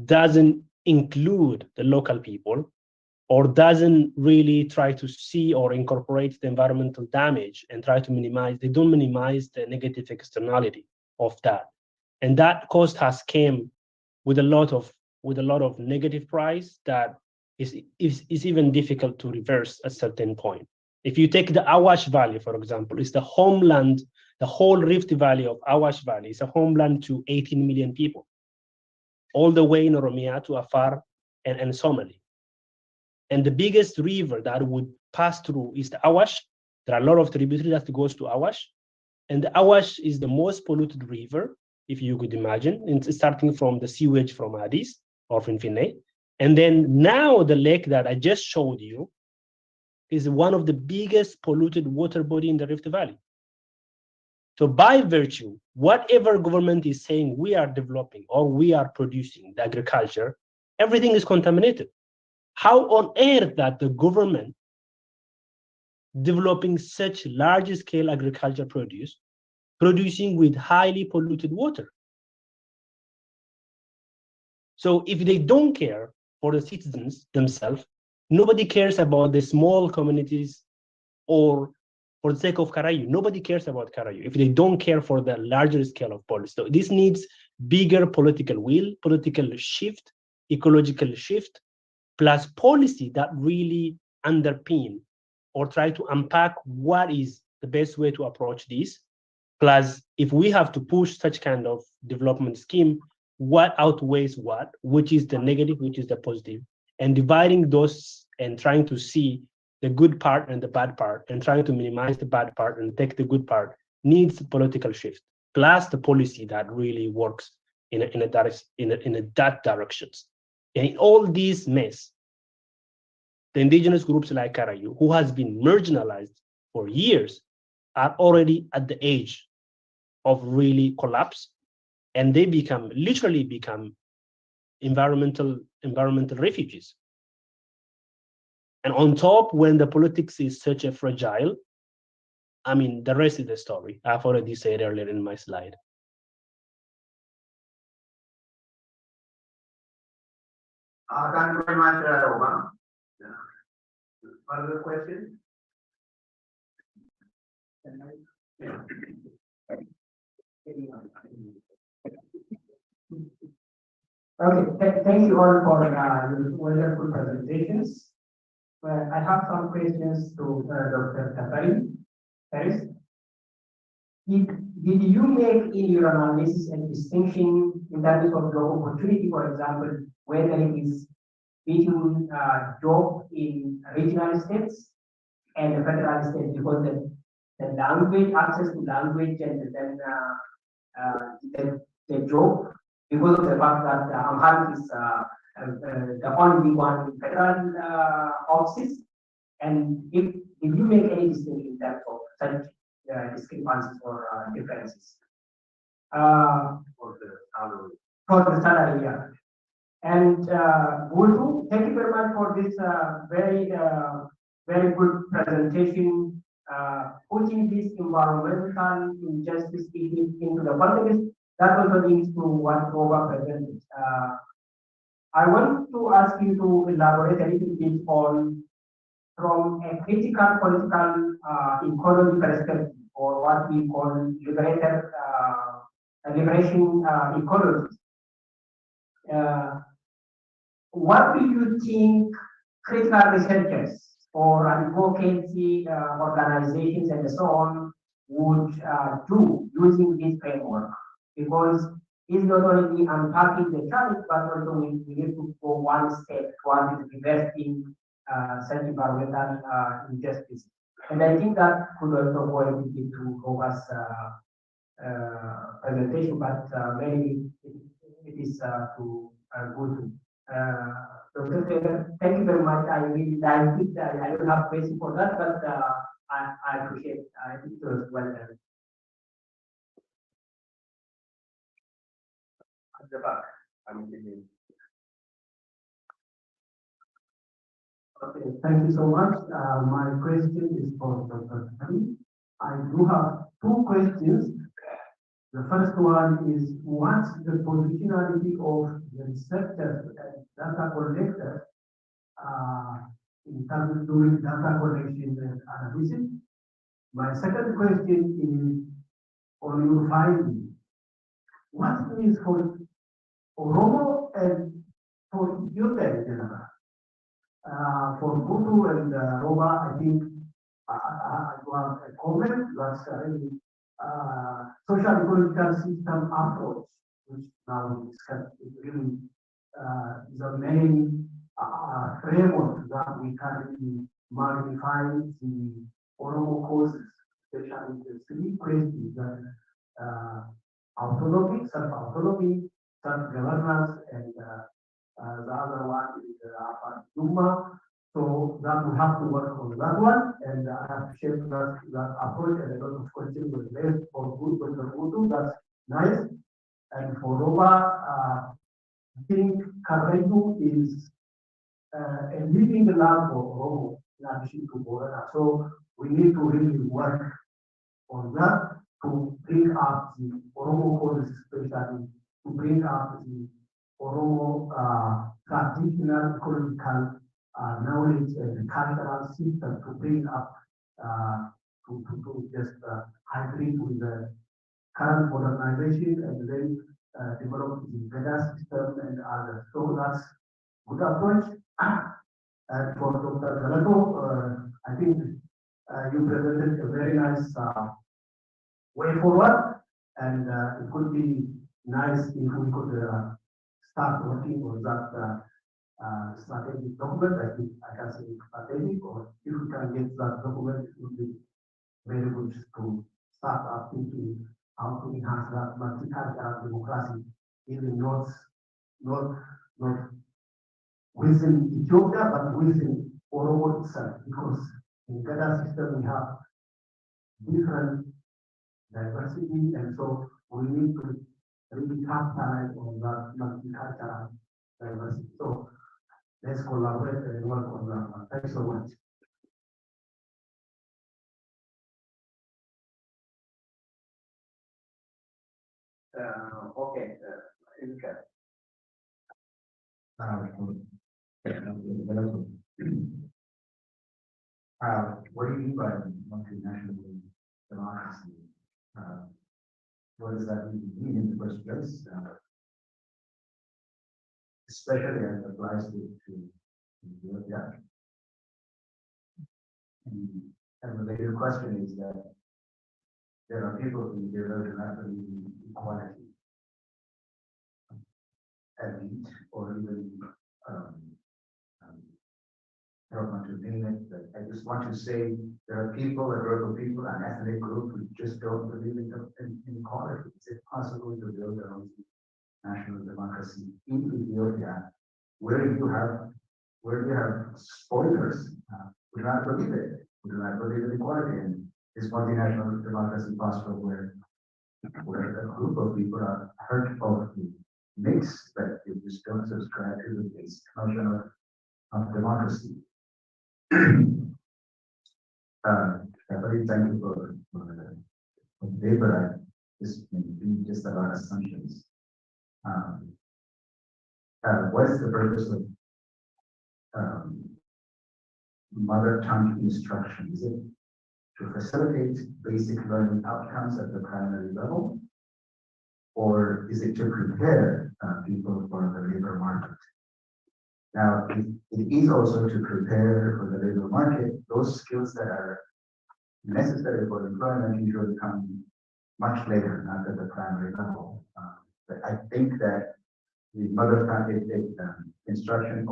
doesn't include the local people or doesn't really try to see or incorporate the environmental damage and try to minimize, they don't minimize the negative externality of that. And that cost has came with a lot of negative price that is even difficult to reverse at a certain point. If you take the Awash Valley, for example, it's the homeland, the whole Rift Valley of Awash Valley is a homeland to 18 million people, all the way in Oromia to Afar and Somali. And the biggest river that would pass through is the Awash. There are a lot of tributaries that goes to Awash. And the Awash is the most polluted river, if you could imagine. It's starting from the sewage from Addis or Finfinne. And then now the lake that I just showed you is one of the biggest polluted water body in the Rift Valley. So by virtue, whatever government is saying we are developing or we are producing, the agriculture, everything is contaminated. How on earth that the government developing such large scale agriculture producing with highly polluted water? So if they don't care for the citizens themselves, nobody cares about the small communities, or for the sake of Karayu, nobody cares about Karayu if they don't care for the larger scale of policy. So this needs bigger political will, political shift, ecological shift, plus policy that really underpin or try to unpack what is the best way to approach this. Plus, if we have to push such kind of development scheme, what outweighs what, which is the negative, which is the positive, and dividing those and trying to see the good part and the bad part, and trying to minimize the bad part and take the good part needs political shift, plus the policy that really works in that directions. And in all these mess, the indigenous groups like Karayu, who has been marginalized for years, are already at the age of really collapse, and they literally become environmental refugees. And on top, when the politics is such a fragile, I mean, the rest is the story. I've already said earlier in my slide. Thank you very much, Roman. Further questions? Okay, thank you all for your wonderful presentations. I have some questions to Dr. Katari. First, did you make in your analysis a distinction in terms of the opportunity, for example, whether it is between job in regional states and the federal states, because the language, access to language, and then the job, because of the fact that Amharic is the only one in federal offices, and if you make any distinction in terms of such discrepancies or differences For the salary. for the salary, yeah. And Gulru, thank you very much for this very good presentation, putting this environmental injustice into the context. That also leads to what Roba presented. I want to ask you to elaborate a little bit on, from a critical political economy perspective, or what we call liberation ecology. What do you think critical researchers or advocacy organizations and so on would do using this framework? Because it's not only unpacking the challenge, but also we need to go one step towards reversing such environmental injustice. And I think that could also go into Roga's presentation, but maybe it is to go to. Dr. Taylor, thank you very much. I really like it. I don't have questions for that, but I appreciate it. It was well done. At the back. I'm kidding. Okay, thank you so much. My question is for Dr. Kari. I do have two questions. The first one is what's the positionality of the researchers and data collectors in terms of doing data collection and analysis? My second question is on your finding. What it means for Oromo and for Ethiopia in general? For Hutu and Roba, I think you have a comment that's really social ecological system approach, which now we discussed, is really is a main framework that we can really magnify the Oromo causes, especially the three questions that autonomy, self-autonomy, self-governance, and the other one is Duma. So that we have to work on that one, and I appreciate that approach, and a lot of questions were raised for good for the Hutu. That's nice. And for Roba, I think Karedu is a living lab for Oromo in addition to Borana. So we need to really work on that to bring up the Oromo causes, especially to bring up the Oromo traditional ecological knowledge and cultural system to bring up to just hybrid with the current modernization and then develop the Veda system and others. So that's good approach. And for Dr. Galato, I think you presented a very nice way forward, and it could be nice if we could start working on that strategic document. I think I can say strategic, or if we can get that document, it would be very good to start up thinking how to enhance that multicultural democracy, even not within Ethiopia, but within Oromo itself, because in Gada system we have different diversity, and so we need to really capitalize on that multicultural diversity. So let's collaborate and work on that one. Thanks so much. Okay, what do you mean by multinational democracy? What does that mean in the first place? Especially as it applies to Ethiopia. And a related question is that there are people who do not believe in equality elite or even I don't want to name it, but I just want to say there are people, a group of people, an ethnic group who just don't believe in equality. Is it possible to build our own national democracy in Ethiopia where you have spoilers who do not believe it, who do not believe in equality, and is multinational democracy possible where a group of people are hurt of the mix, but they just don't subscribe to the basic notion of democracy. Thank you for the paper. This may be just about assumptions. What is the purpose of mother tongue instruction? Is it to facilitate basic learning outcomes at the primary level, or is it to prepare people for the labor market? Now, it is also to prepare for the labor market. Those skills that are necessary for employment usually come much later, not at the primary level. But I think that the mother tongue instruction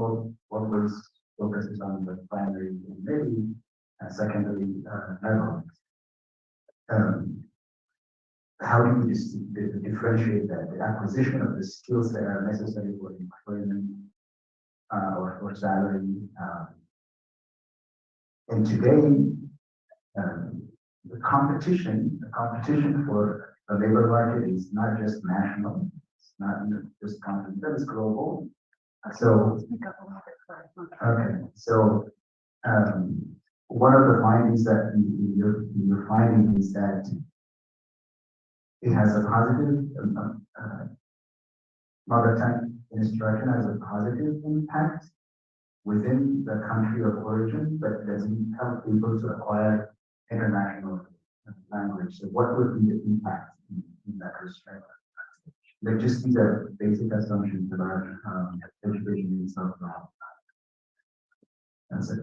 always focuses on the primary and maybe secondary level. How do you differentiate that? The acquisition of the skills that are necessary for employment or for salary. And today, the competition for the labor market is not just national, it's not just continental, it's global. So, okay, so one of the findings that you're finding is that it has a positive, mother tongue instruction has a positive impact within the country of origin, but doesn't help people to acquire international language. So what would be the impact in that respect? Like just these are basic assumptions about education in South Africa. That's it.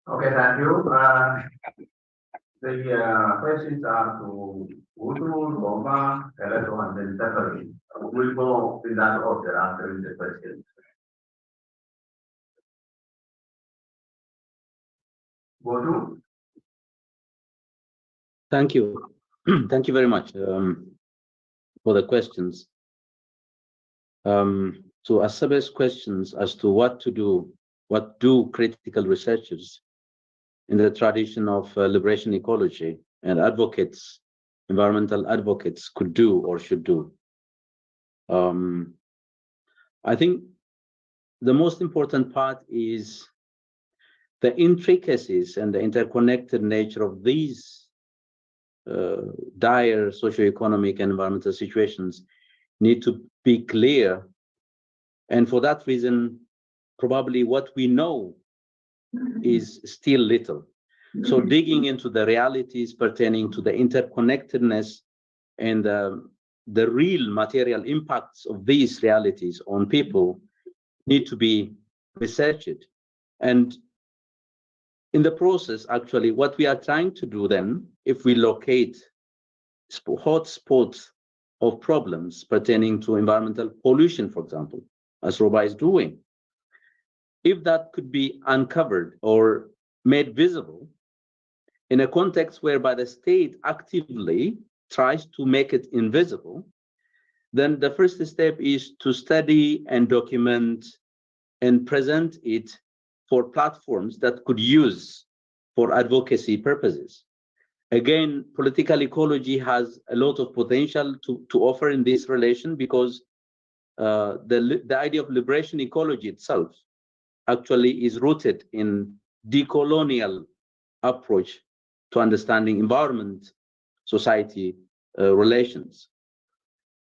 Okay, thank you. The questions are to Udu, Roma, Kello, and then Zachary. We'll go in that order answering the questions. Udu? Thank you. Thank you very much for the questions. So Asabe's questions as to what to do, what do critical researchers in the tradition of liberation ecology and advocates, environmental advocates could do or should do. I think the most important part is the intricacies and the interconnected nature of these dire socioeconomic and environmental situations need to be clear. And for that reason, probably what we know is still little. So digging into the realities pertaining to the interconnectedness and the real material impacts of these realities on people need to be researched. And in the process, actually, what we are trying to do then, if we locate hotspots of problems pertaining to environmental pollution, for example, as Roba is doing, if that could be uncovered or made visible in a context whereby the state actively tries to make it invisible, then the first step is to study and document and present it for platforms that could use for advocacy purposes. Again, political ecology has a lot of potential to offer in this relation because the idea of liberation ecology itself actually is rooted in decolonial approach to understanding environment, society relations.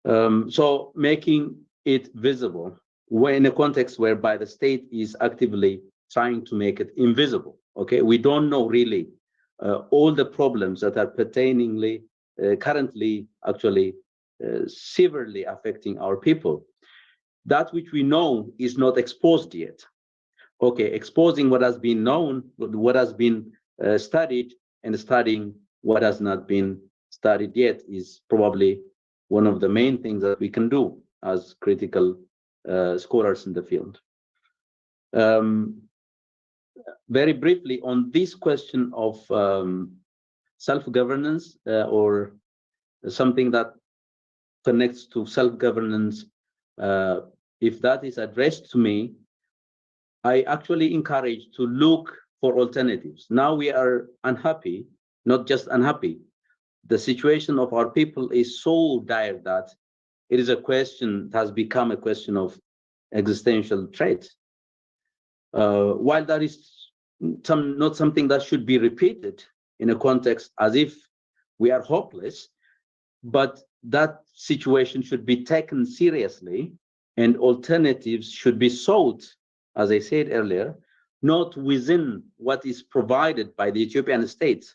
So making it visible in a context whereby the state is actively trying to make it invisible. Okay, we don't know really all the problems that are pertainingly currently actually severely affecting our people. That which we know is not exposed yet. Okay, exposing what has been known, what has been studied, and studying what has not been studied yet is probably one of the main things that we can do as critical scholars in the field. Very briefly on this question of self-governance or something that connects to self-governance, if that is addressed to me, I actually encourage to look for alternatives. Now we are unhappy, not just unhappy. The situation of our people is so dire that it is a question, it has become a question of existential threat. While that is not something that should be repeated in a context as if we are hopeless, but that situation should be taken seriously and alternatives should be sought, as I said earlier, not within what is provided by the Ethiopian state,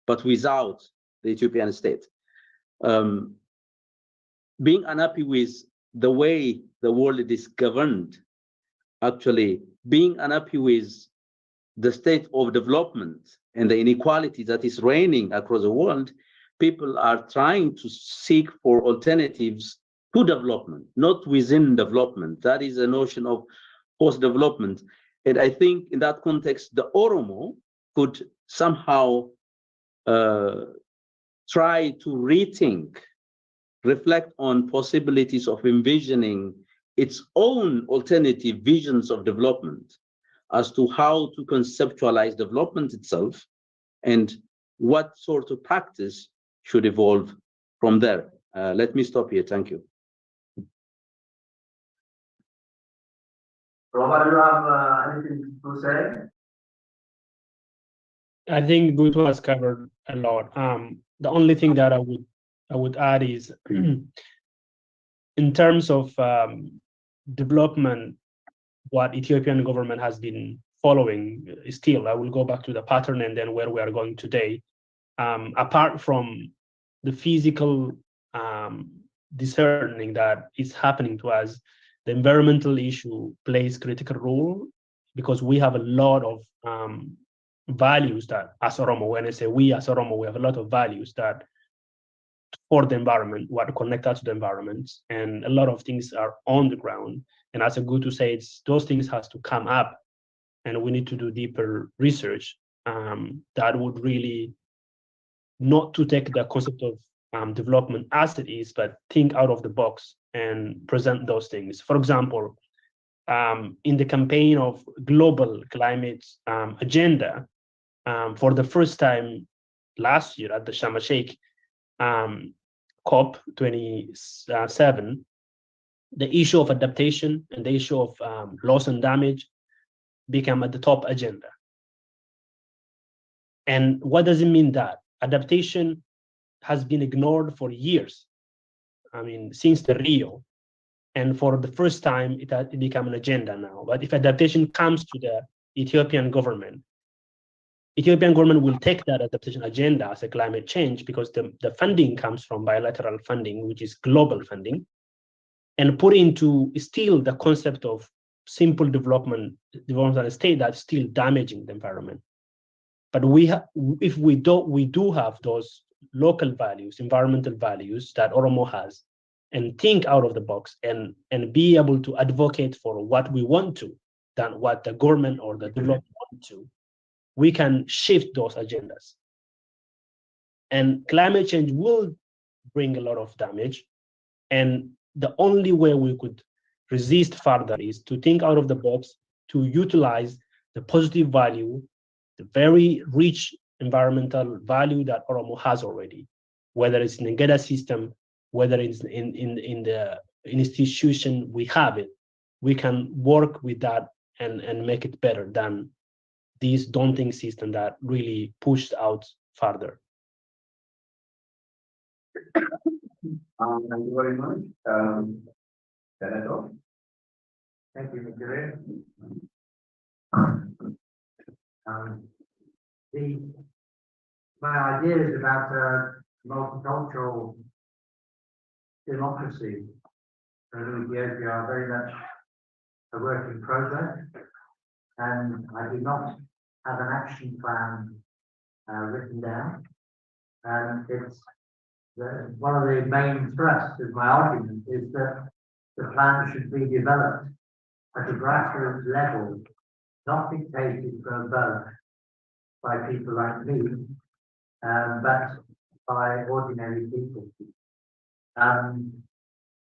but without the Ethiopian state. Being unhappy with the way the world is governed, actually being unhappy with the state of development and the inequality that is reigning across the world, people are trying to seek for alternatives to development, not within development. That is a notion of post-development. And I think in that context, the Oromo could somehow try to rethink, reflect on possibilities of envisioning its own alternative visions of development as to how to conceptualize development itself and what sort of practice should evolve from there. Let me stop here. Thank you. Robert, do you have anything to say? I think Guto has covered a lot. The only thing that I would I would add is in terms of development, what Ethiopian government has been following still, I will go back to the pattern and then where we are going today. Apart from the physical discerning that is happening to us, the environmental issue plays critical role because we have a lot of values that as Oromo, when I say we as Oromo, we have a lot of values that for the environment, what connect us to the environment, and a lot of things are on the ground. And as a good to say, it's those things has to come up, and we need to do deeper research that would really not to take the concept of development as it is, but think out of the box and present those things. For example, in the campaign of global climate agenda, for the first time last year at the Sharm el-Sheikh COP 27, the issue of adaptation and the issue of loss and damage became at the top agenda. And what does it mean that? Adaptation has been ignored for years. I mean, since the Rio. And for the first time, it became an agenda now. But if adaptation comes to the Ethiopian government will take that adaptation agenda as a climate change because the funding comes from bilateral funding, which is global funding, and put into still the concept of simple development at a state that's still damaging the environment. But if we do have those local values, environmental values that Oromo has, and think out of the box and be able to advocate for what we want to, than what the government or the development want to, we can shift those agendas. And climate change will bring a lot of damage. And the only way we could resist further is to think out of the box, to utilize the positive value, the very rich environmental value that Oromo has already, whether it's in the Ngeda system, whether it's in the institution we have it, we can work with that and make it better than this daunting system that really pushed out further. Thank you very much. Senator. Thank you, Mr. My ideas about multicultural democracy in Ethiopia are very much a work in progress, and I do not have an action plan written down. And it's one of the main thrusts of my argument is that the plan should be developed at a grassroots level, not dictated from above by people like me, but by ordinary people.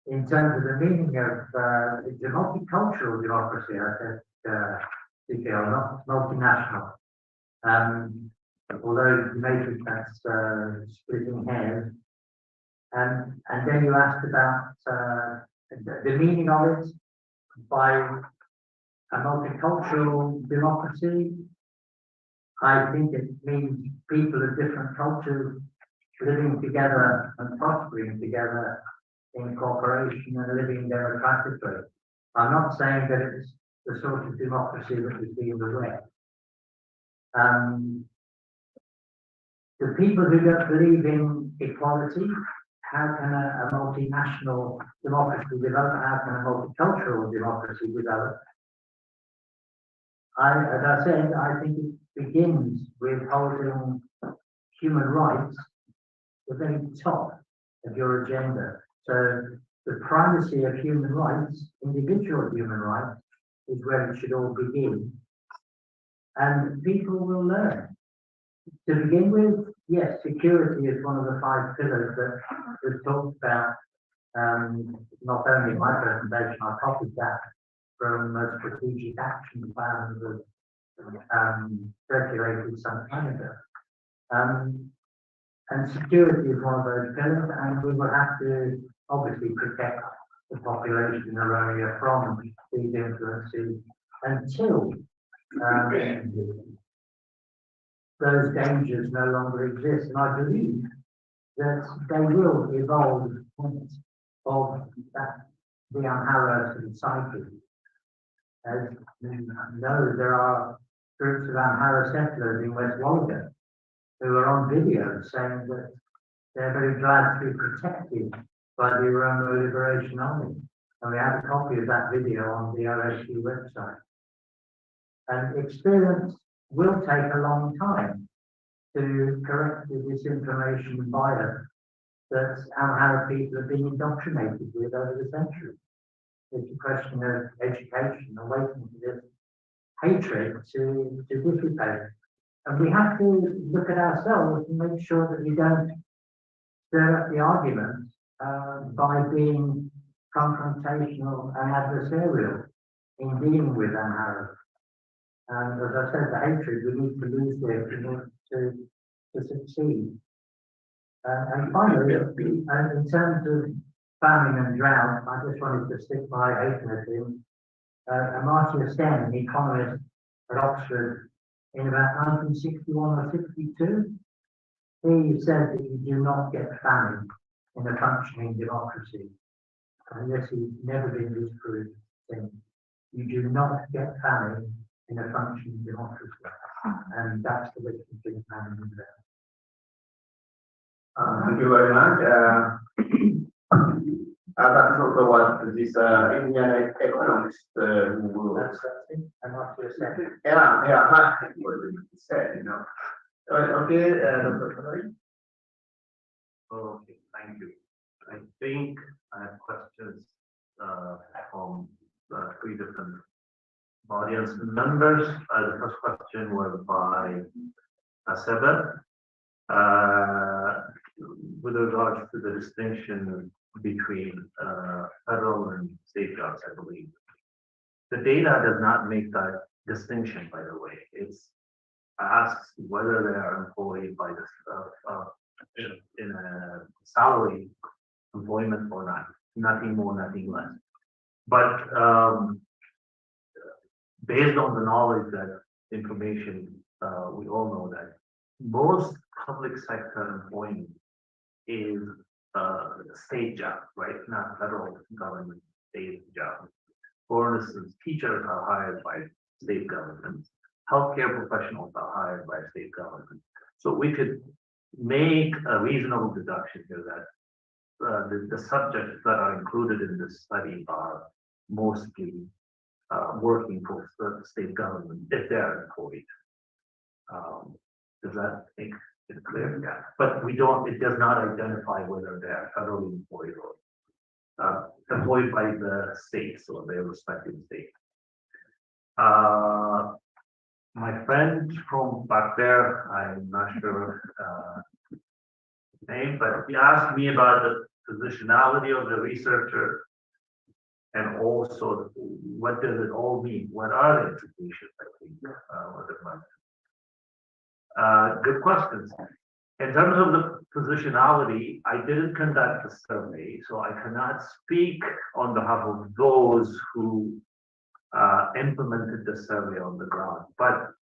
In terms of the meaning of the multicultural democracy, I think not multinational. Although maybe that's splitting hairs. And then you asked about the meaning of it by a multicultural democracy. I think it means people of different cultures living together and prospering together in cooperation and living democratically. I'm not saying that it's the sort of democracy that we see in the West. The people who don't believe in equality, how can a multinational democracy develop? How can a multicultural democracy develop? As I said, I think it begins with holding human rights at the very top of your agenda. So the primacy of human rights, individual human rights, is where it should all begin. And people will learn. To begin with, yes, security is one of the 5 pillars that was talked about, not only in my presentation, I copied that from a strategic action plan that circulated some time ago. And security is one of those pillars, and we will have to obviously protect the population area from these influences until those dangers no longer exist. And I believe that they will evolve of that, the Amhara society. As you know, there are groups of Amhara settlers in West Wolga who are on video saying that they're very glad to be protected by the Oromo Liberation Army. And we have a copy of that video on the OSU website. And experience will take a long time to correct the disinformation bias that Amhara people have been indoctrinated with over the centuries. It's a question of education and waiting for this hatred to dissipate. And we have to look at ourselves and make sure that we don't stir up the argument by being confrontational and adversarial in dealing with Amhara. And as I said, the hatred, we need to lose there in order to succeed. And finally, in terms of famine and drought, I just wanted to stick my hatred in. Amartya Sen, an economist at Oxford, in about 1961 or 62, he said that you do not get famine in a functioning democracy. And this has never been disproved since. You do not get famine in a functioning democracy. And that's the difference between famine and drought. Thank you very much. That's also what this Indian economist who That's it. Amartya Sen. yeah, what he said, you know. Okay, Dr. Kadari. Okay, thank you. I think I have questions from three different audience members. The first question was by Aseba. With regards to the distinction between federal and state jobs, I believe. The data does not make that distinction, by the way. It asks whether they are employed by the in a salary employment or not. Nothing more, nothing less. But based on the knowledge that information, we all know that most public sector employment is state job, right? Not federal government, state job. For instance, teachers are hired by state governments. Healthcare professionals are hired by state government. So we could make a reasonable deduction here that the subjects that are included in this study are mostly working for the state government if they are employed. Does that make it clear? Yeah. But we don't, it does not identify whether they are federally employed or employed by the states or their respective states. My friend from back there, I'm not sure his name, but he asked me about the positionality of the researcher and also what does it all mean? What are the implications, I think, of the question. Good questions. In terms of the positionality, I didn't conduct the survey, so I cannot speak on behalf of those who implemented the survey on the ground. But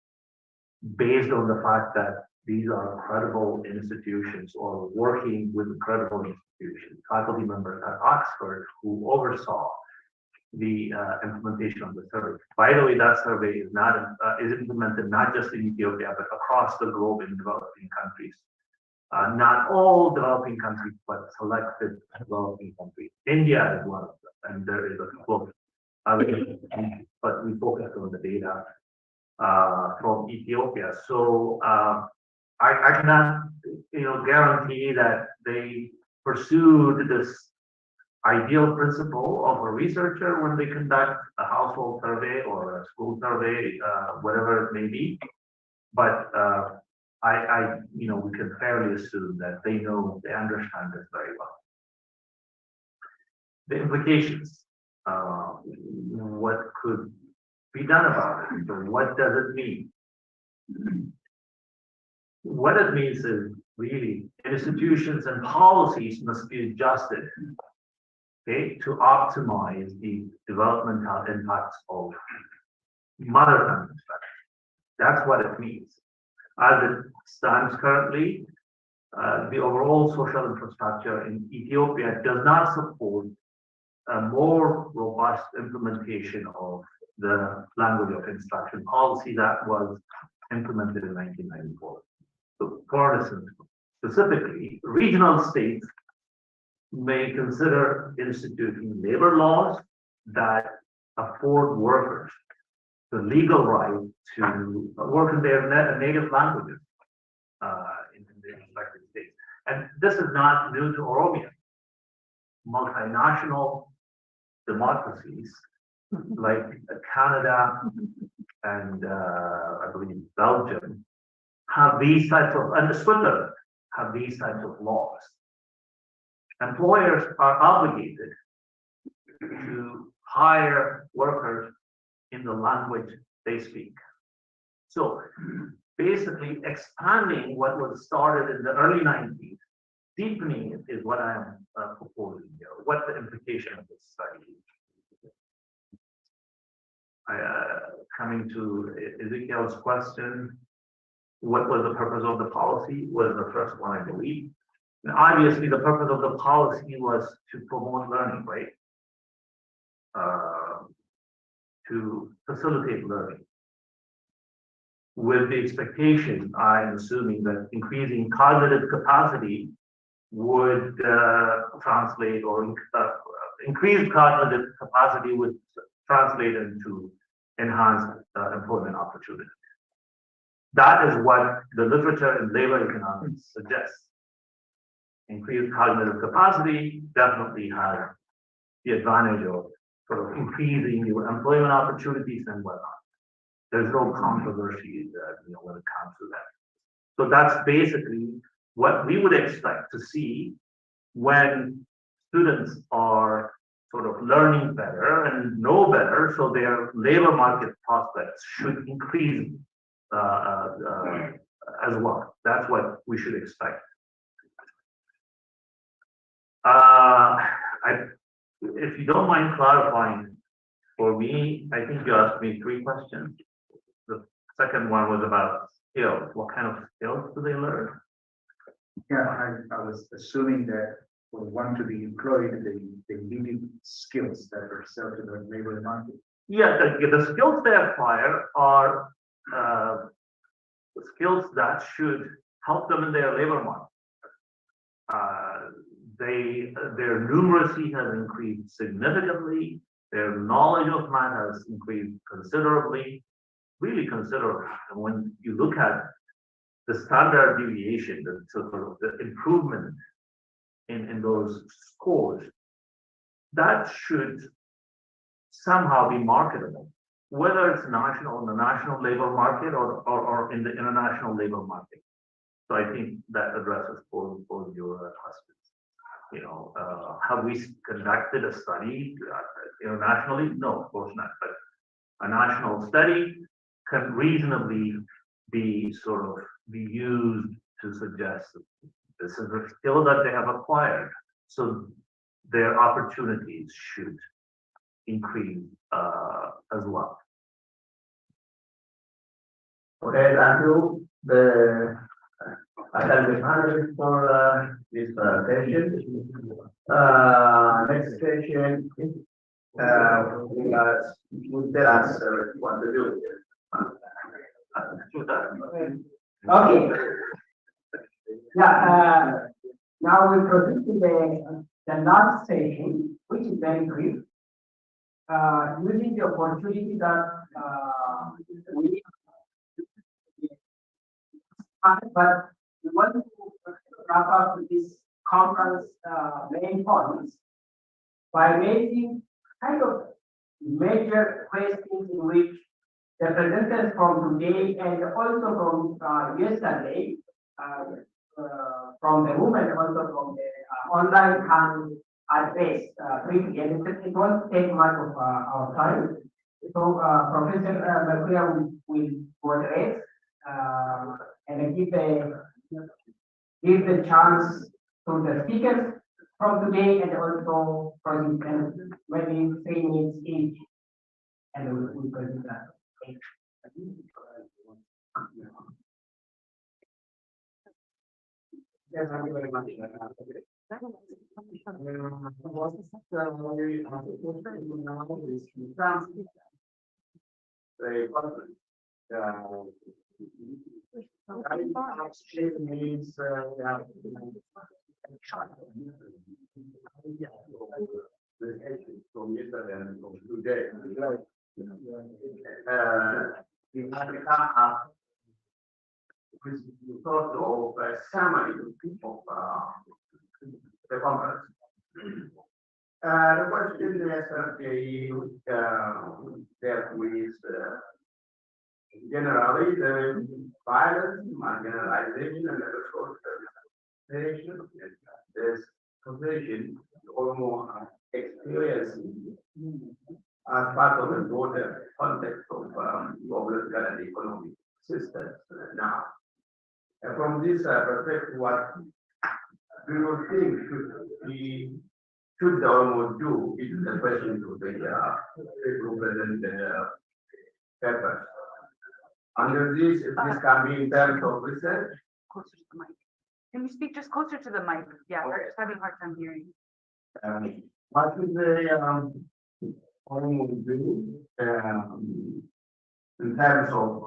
based on the fact that these are credible institutions or working with credible institutions, faculty members at Oxford who oversaw the implementation of the survey. By the way, that survey is not is implemented not just in Ethiopia, but across the globe in developing countries. Not all developing countries, but selected developing countries. India is one of them, and there is a couple of but we focus on the data from Ethiopia. So I cannot, guarantee that they pursued this ideal principle of a researcher when they conduct a household survey or a school survey, whatever it may be. But we can fairly assume that they understand this very well. The implications, what could be done about it? So what does it mean? What it means is really institutions and policies must be adjusted, okay, to optimize the developmental impacts of mother tongue instruction. That's what it means. As it stands currently, the overall social infrastructure in Ethiopia does not support a more robust implementation of the language of instruction policy that was implemented in 1994. So, for instance, specifically, regional states may consider instituting labor laws that afford workers the legal right to work in their native languages in their respective states. And this is not new to Oromia. Multinational democracies like Canada and I believe Belgium have these types of, and Switzerland have these types of laws. Employers are obligated to hire workers in the language they speak. So basically expanding what was started in the early 90s, deepening it is what I am proposing here. What the implication of this study is. Coming to Ezekiel's question, what was the purpose of the policy was the first one, I believe. And obviously, the purpose of the policy was to promote learning, right? To facilitate learning. With the expectation, I'm assuming that increasing cognitive capacity would translate, or increased cognitive capacity would translate into enhanced employment opportunities. That is what the literature in labor economics suggests. Increased cognitive capacity definitely has the advantage of sort of increasing your employment opportunities and whatnot. There's no controversy when it comes to that. So that's basically what we would expect to see when students are sort of learning better and know better, so their labor market prospects should increase as well. That's what we should expect. If you don't mind clarifying for me, I think you asked me 3 questions. The second one was about skills. What kind of skills do they learn? Yeah, I was assuming that for one to be employed, they needed skills that are sell to the labor market. Yeah, the skills they acquire are the skills that should help them in their labor market. Their numeracy has increased significantly. Their knowledge of math has increased considerably, really considerably. And when you look at the standard deviation, the sort of the improvement in those scores, that should somehow be marketable, whether it's national in the national labor market or in the international labor market. So I think that addresses both your questions. Have we conducted a study internationally? No, of course not. But a national study can reasonably be used to suggest that this is a skill that they have acquired, so their opportunities should increase as well. Okay, thank you. I have the panelists for this session. Next session, we'll tell us what to do. Okay. Yeah, now we proceed to the last session, which is very brief. Using the opportunity that we but we want to wrap up this conference main points by raising kind of major questions in which the presenters from today and also from yesterday, from the room and also from the online can address briefly. And it won't take much of our time. So Professor Mercuria will address and give the chance to the speakers from today and also for maybe 3 minutes each, and we present that. Yes, thank you very much. Exchange means we have from yesterday and from today. In Africa, with the thought of summary of the conference. The question yesterday dealt with generally the violence, marginalization, and the social this position almost experiencing as part of the broader context of global and economic systems now. And from this perspective, what do you think should almost do? It is a question to the people present the papers. Under this, if this can be in terms of research. Closer to the mic. Can you speak just closer to the mic? Yeah, we're just having a hard time hearing. What should they almost do in terms of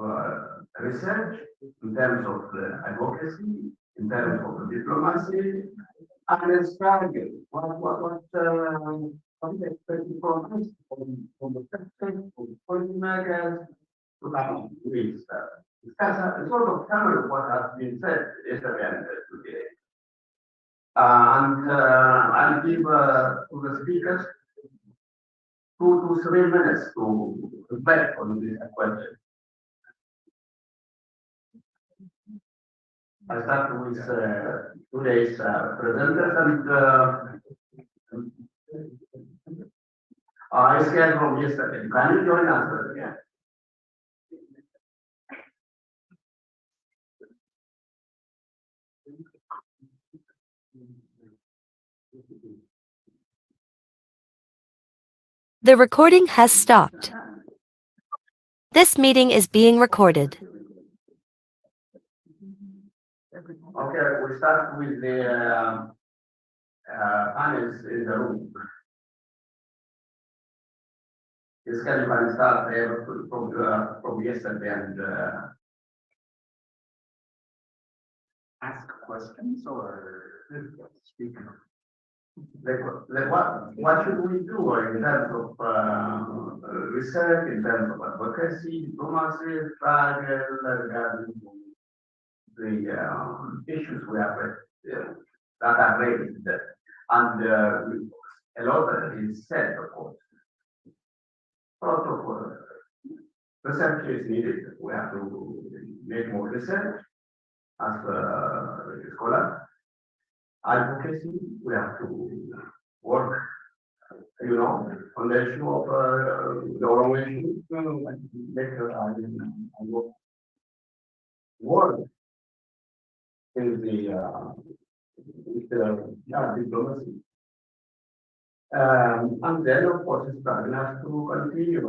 research, in terms of advocacy, in terms of diplomacy, and the struggle? What is expected from us, from the sector, from the policymakers, to have with discuss a sort of summary of what has been said yesterday and today. I'll give to the speakers 2 to 3 minutes to reflect on this question. I start with today's presenters and I scared from yesterday. Can you join us again? The recording has stopped. This meeting is being recorded. Okay, we start with the panels in the room. This can you start from yesterday and ask questions or speak. What should we do in terms of research, in terms of advocacy, diplomacy, struggle regarding the issues we have that are raised, and a lot is said, of course. A lot of research is needed. We have to make more research as scholars. Advocacy, we have to work, on the issue of the Oromo issue, work in the diplomacy. And then, of course, it's starting us to continue.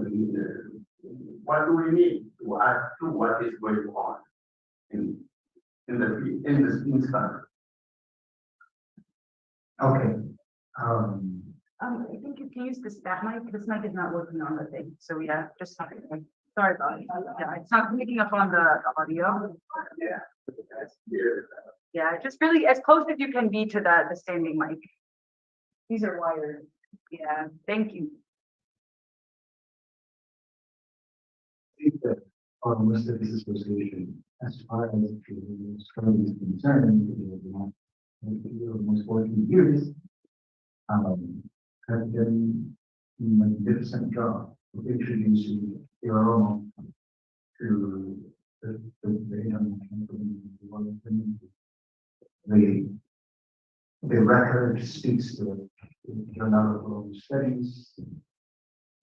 What do we need to add to what is going on in this instance? Okay. I think you can use that mic. This mic is not working on the thing. So yeah, just sorry about it. Yeah, it's not picking up on the audio. Yeah. Yeah, just really as close as you can be to the standing mic. These are wired. Yeah, thank you. I think that our West Texas Association, as far as the struggle is concerned, the almost 14 years, have done a magnificent job of introducing the Oromo to the young community. The record speaks to the Journal of World Studies,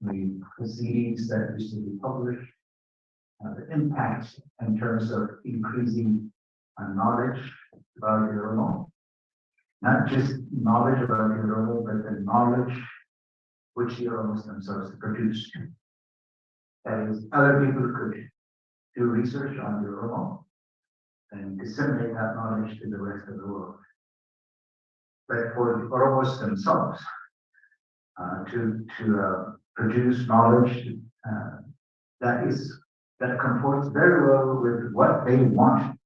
the proceedings that used to be published, the impact in terms of increasing knowledge about the Oromo. Not just knowledge about the Oromo, but the knowledge which the Oromos themselves produced. That is, other people could do research on the Oromo and disseminate that knowledge to the rest of the world. but for the Oromos themselves to produce knowledge that comports very well with what they want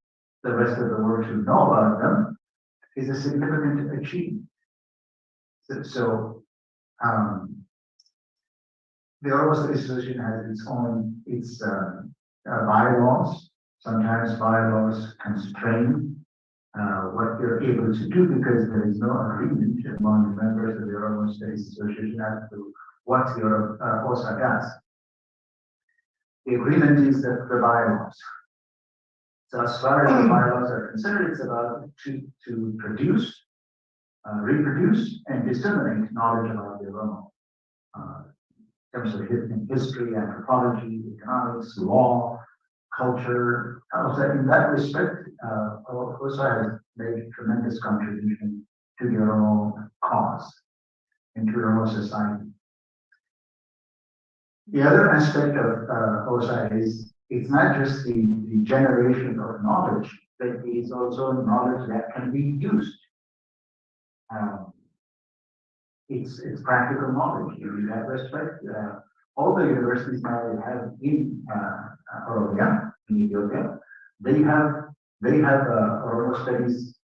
the rest of the world to know about them is a significant achievement. So the Oromo Studies Association has its bylaws. Sometimes bylaws constrain what you're able to do because there is no agreement among the members of the Oromo Studies Association as to what your OSA does. The agreement is that the bylaws. So as far as the bylaws are concerned, it's about to produce, reproduce, and disseminate knowledge about the Oromo. In terms of history, anthropology, economics, law, culture. Also, in that respect, OSA has made tremendous contribution to the Oromo cause and to Oromo society. The other aspect of OSA is it's not just the generation of knowledge, but it is also knowledge that can be used. It's practical knowledge in that respect. All the universities now we have in Oromia, in Ethiopia, they have Oromo studies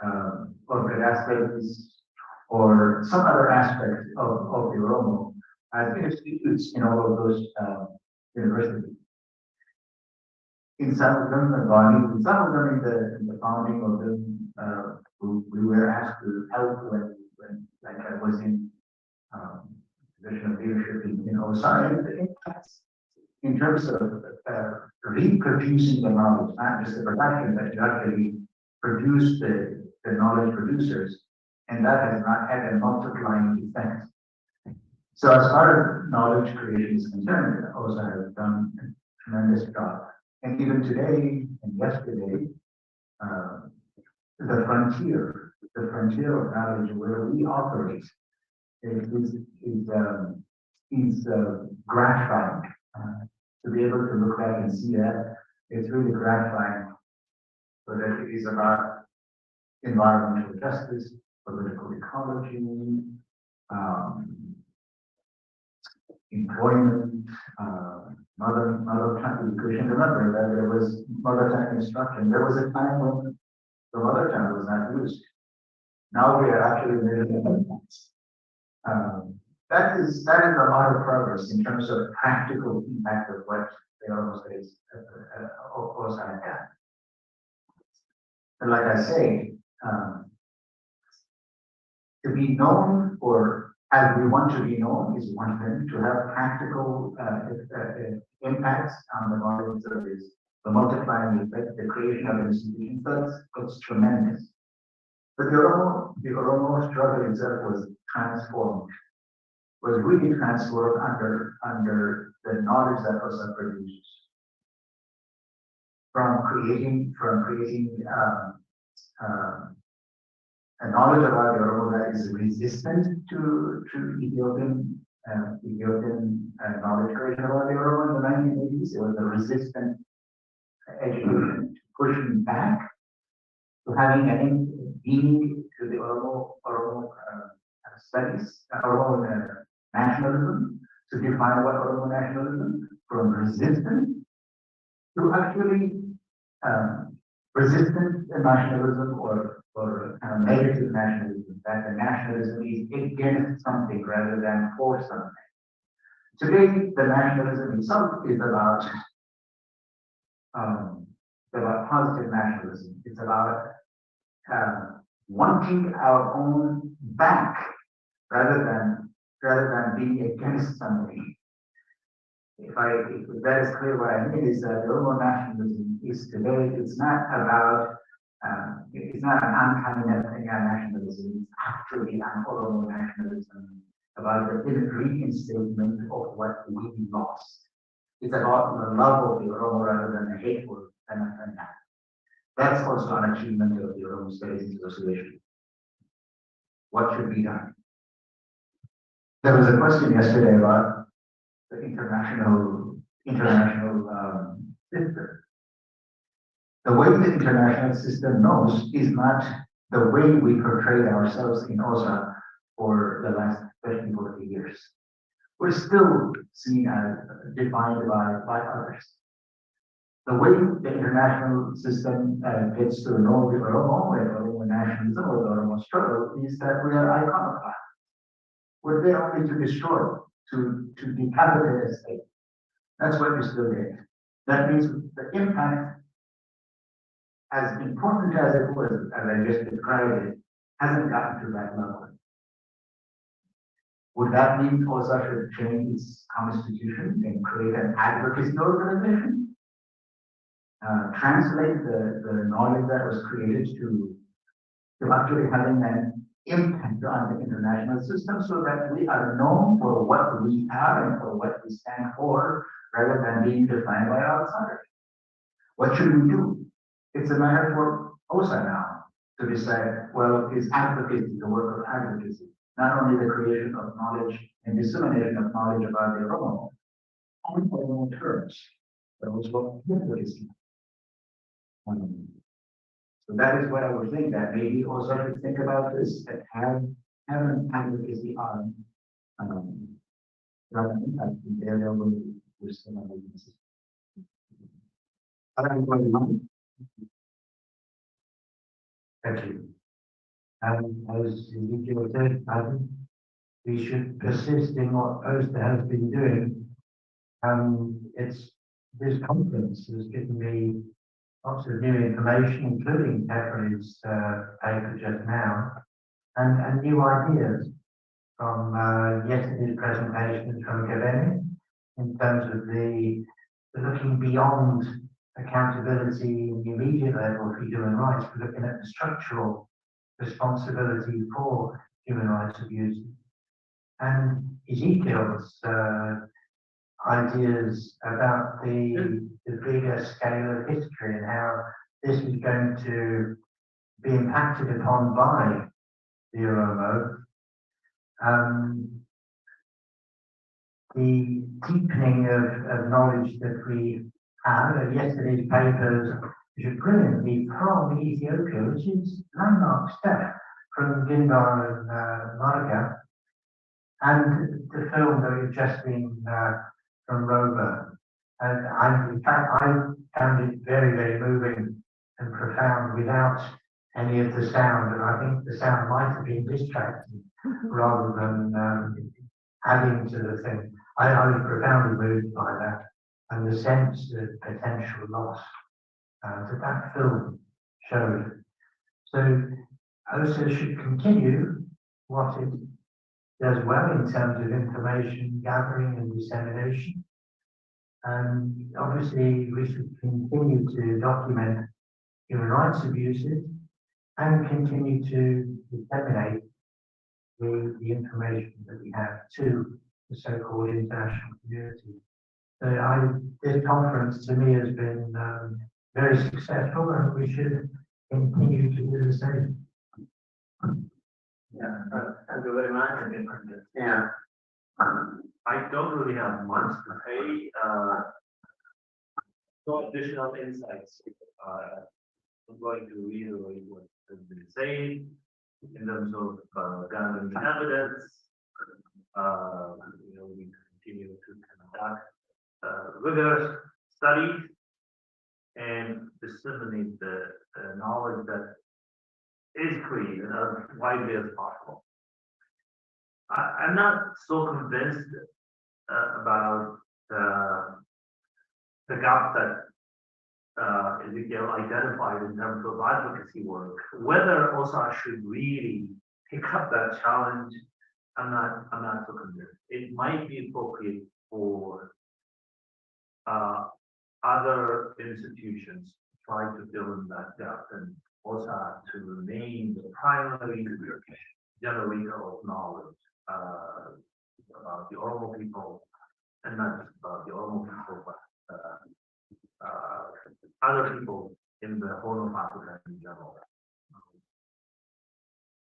or Gada studies or some other aspect of the Oromo as institutes in all of those universities. In some of them, in some of them in the founding of them, we were asked to help when like I was in position of leadership in OSA, in terms of reproducing the knowledge, not just the production, but to actually produce the knowledge producers, and that has not had a multiplying effect. So as far as knowledge creation is concerned, OSA has done a tremendous job. And even today and yesterday, the frontier of knowledge where we operate is gratifying. To be able to look back and see that, it's really gratifying. So that it is about environmental justice, political ecology, employment, mother tongue education. Remember that there was mother tongue instruction. There was a time when the mother tongue was not used. Now we are actually living in that is a lot of progress in terms of practical impact of what the Oromo Studies OSA have done. But like I say, to be known or as we want to be known is one thing. To have practical impacts on the knowledge service, the multiplying effect, the creation of institutions, that's tremendous. But the Oromo struggle itself was transformed, was really transformed under the knowledge that OSA produces. From creating a knowledge about the Oromo that is resistant to Ethiopian knowledge creation about the Oromo in the 1980s. It was a resistant education, pushing back to having meaning to the Oromo studies, Oromo nationalism, to define what Oromo nationalism, from resistance to actually resistant nationalism or negative nationalism, that the nationalism is against something rather than for something. Today, the nationalism itself is about positive nationalism. It's about wanting our own back rather than being against something. If that is clear, what I mean is that the Oromo nationalism is today, it's not an anti-nationalism, it's actually an Oromo nationalism about the reinstatement of what we lost. It's about the love of the Oromo rather than the hateful and that. That's also an achievement of the Oromo Studies Association. What should be done? There was a question yesterday about the international system. The way the international system knows is not the way we portrayed ourselves in OSA for the last 30, 40 years. We're still seen as defined by others. The way the international system gets to know the Oromo and Oromo nationalism or the Oromo struggle is that we are iconoclast. We're there only to destroy, to decapitate a state. That's what we're still doing. That means the impact, as important as it was, as I just described it, hasn't gotten to that level. Would that mean OSA should change its constitution and create an advocacy organization? Translate the knowledge that was created to actually having an impact on the international system so that we are known for what we are and for what we stand for rather than being defined by outsiders. What should we do? It's a matter for OSA now to decide, well, is advocacy the work of advocacy? Not only the creation of knowledge and dissemination of knowledge about the Oromo on Oromo terms, but also advocacy. So that is what I was saying, that maybe also to think about this, that have an advocacy on rather than impact in the area where we're still on weaknesses. Thank you. As Ezekiel said, I think we should persist in what OSA has been doing. This conference has given me lots of new information, including Catherine's paper just now, and new ideas from yesterday's presentation from Gaveni in terms of the looking beyond accountability in the immediate level for human rights, we're looking at the structural responsibility for human rights abuses. And Ezekiel's ideas about the bigger scale of history and how this is going to be impacted upon by the Oromo. The deepening of knowledge that we have, yesterday's papers, which are brilliantly from Ethiopia, which is landmark stuff from Gindar and Marga, and the film that we've just been from Rover. And in fact, I found it very, very moving and profound without any of the sound. And I think the sound might have been distracting rather than adding to the thing. I was profoundly moved by that and the sense of potential loss that film showed. So OSA should continue what it does well in terms of information gathering and dissemination. And obviously we should continue to document human rights abuses and continue to disseminate the information that we have to the so-called international community. So this conference to me has been very successful, and we should continue to do the same. Yeah, thank you very much. Yeah. I don't really have much to say. No additional insights. I'm going to reiterate what has been said in terms of gathering evidence. We continue to conduct rigorous studies and disseminate the knowledge that is created as widely as possible. I'm not so convinced about the gap that Ezekiel identified in terms of advocacy work. Whether OSA should really pick up that challenge, I'm not so convinced. It might be appropriate for other institutions to try to fill in that gap, and OSA to remain the primary generator of knowledge about the Oromo people, and not just about the Oromo people, but other people in the Horn of Africa in general.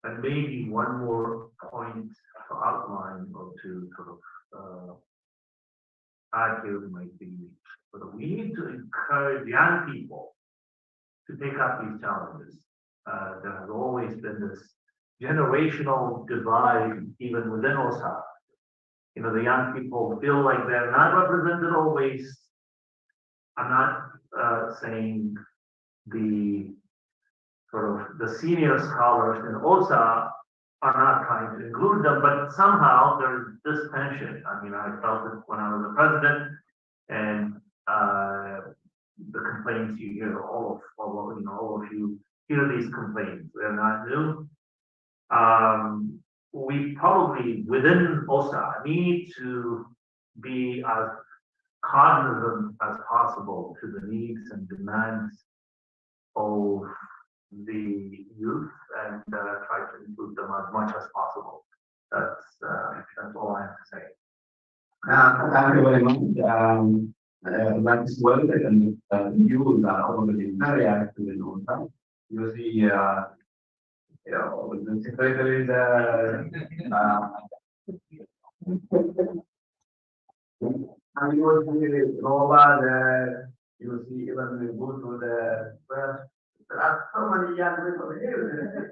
And maybe one more point to outline or to sort of add here might be, we need to encourage young people to take up these challenges. There has always been this generational divide, even within OSA. You know, the young people feel like they're not represented always. I'm not saying the sort of the senior scholars in OSA are not trying to include them, but somehow there's this tension. I mean, I felt it when I was the president, and the complaints you hear, all of you hear these complaints. They're not new. We probably within OSA need to be as cognizant as possible to the needs and demands of the youth and try to include them as much as possible. That's all I have to say. Thank you very much. That is well, and you are already very active in OSA. You see, the secretary, and you see Roba there, you see even we go to the press. There are so many young people here.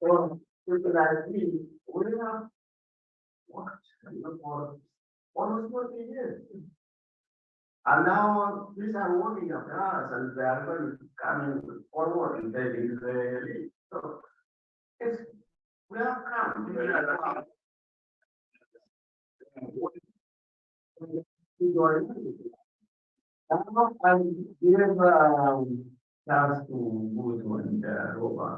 So people like me, we have what for almost 40 years. And now these are working after us and they are going to come forward and they lead. So it's we have come. Now I give chance to Gudu and Roba.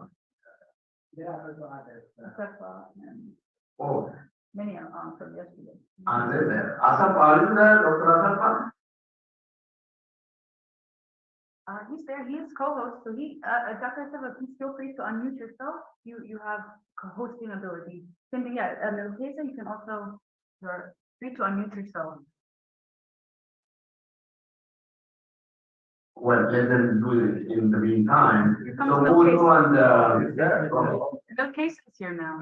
Oh, Many are on from yesterday. and then Asap, are you there, Dr. Asap? He's there, he is co-host, so Dr. Seva, please feel free to unmute yourself. You have co-hosting ability. Cindy, Melissa, you can also, you're free to unmute yourself. Well, let them do it in the meantime. Here So comes Bill Gudu and Bill Case is here now.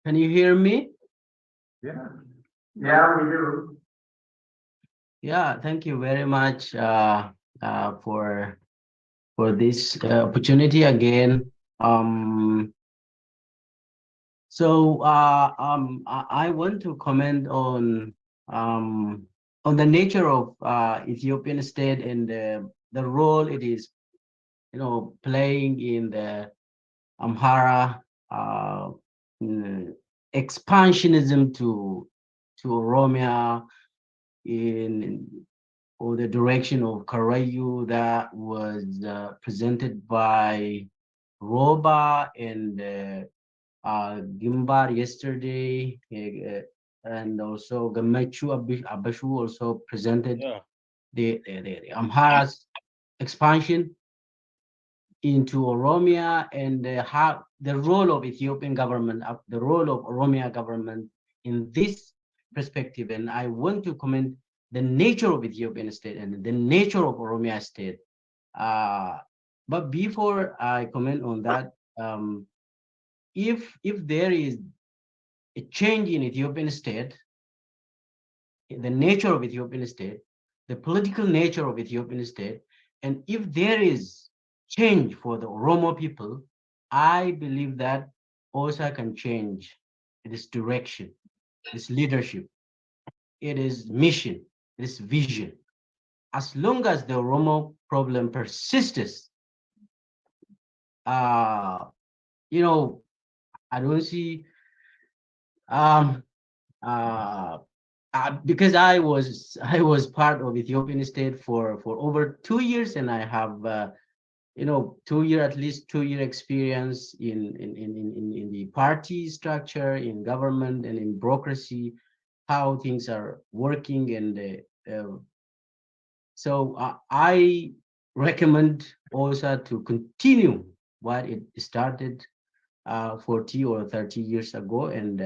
Can you hear me? yeah, we do. Yeah, thank you very much for this opportunity again. I want to comment on the nature of Ethiopian state and the role it is, playing in the Amhara expansionism to Oromia or the direction of Karayu that was presented by Roba and Gimbar yesterday, and also Gamechu Abashu also presented the Amhara's expansion into Oromia and how the role of Ethiopian government, the role of Oromia government in this perspective. And I want to comment the nature of Ethiopian state and the nature of Oromia state. But before I comment on that, if there is a change in Ethiopian state, the nature of Ethiopian state, the political nature of Ethiopian state, and if there is change for the Oromo people, I believe that OSA can change its direction, its leadership, its mission, its vision. As long as the Oromo problem persists, I don't see, because I was part of Ethiopian state for over 2 years, and I have at least 2 year experience in the party structure, in government, and in bureaucracy, how things are working. And so I recommend OSA to continue what it started 40 or 30 years ago, and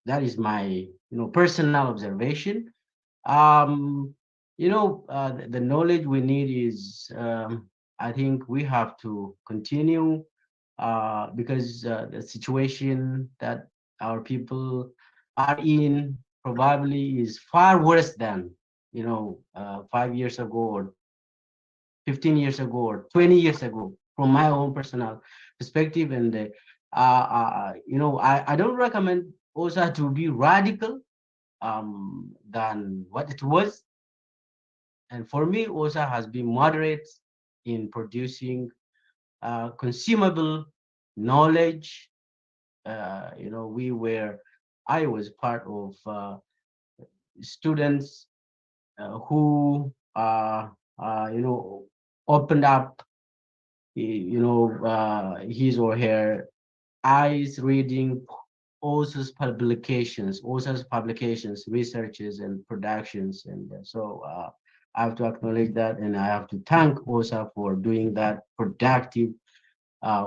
that is my personal observation. The knowledge we need is, I think we have to continue because the situation that our people are in probably is far worse than 5 years ago or 15 years ago or 20 years ago, from my own personal perspective. And I don't recommend OSA to be radical than what it was. And for me, OSA has been moderate in producing consumable knowledge. I was part of students who opened up his or her eyes reading OSA's publications, researches, and productions. And so I have to acknowledge that, and I have to thank OSA for doing that productive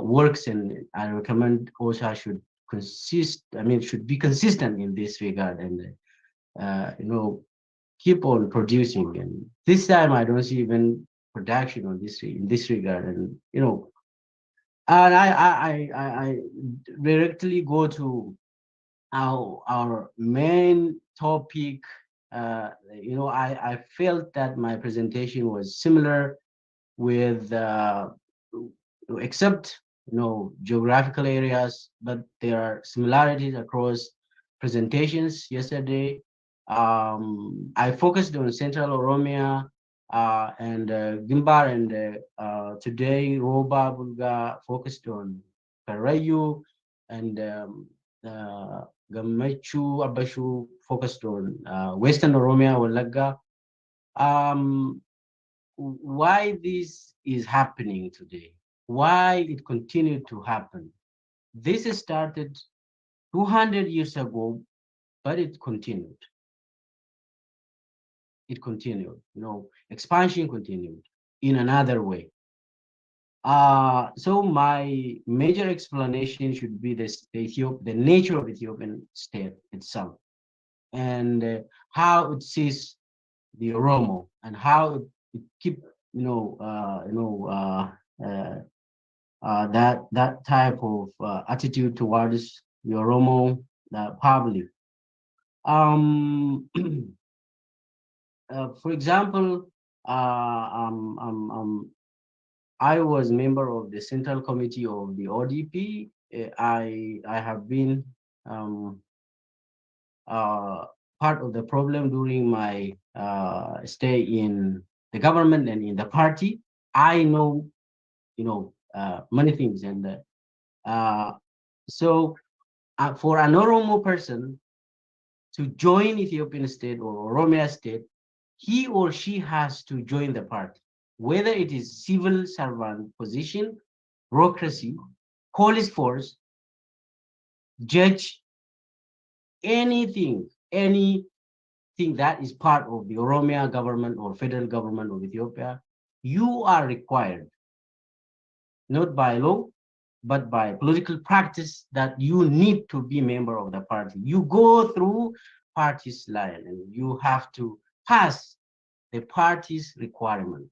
works. And I recommend OSA should should be consistent in this regard, and keep on producing. And this time I don't see even production on this in this regard. And and I directly go to our main topic. I felt that my presentation was similar with except geographical areas, but there are similarities across presentations yesterday. I focused on Central Oromia and Gimbar, and today Roba Bulga focused on Karayu, and Gamachu Abashu focused on Western Oromia, Walaga. Why this is happening today? Why it continued to happen? This started 200 years ago, but it continued. It continued, expansion continued in another way. So my major explanation should be the nature of Ethiopian state itself, and how it sees the Oromo, and how it keep that type of attitude towards the Oromo public. For example, I was member of the Central Committee of the ODP. I have been part of the problem during my stay in the government and in the party. I know, many things, and so for an Oromo person to join Ethiopian state or Oromia state, he or she has to join the party, whether it is civil servant position, bureaucracy, police force, judge, anything that is part of the Oromia government or federal government of Ethiopia. You are required, not by law, but by political practice, that you need to be member of the party. You go through party's line, and you have to pass the party's requirement.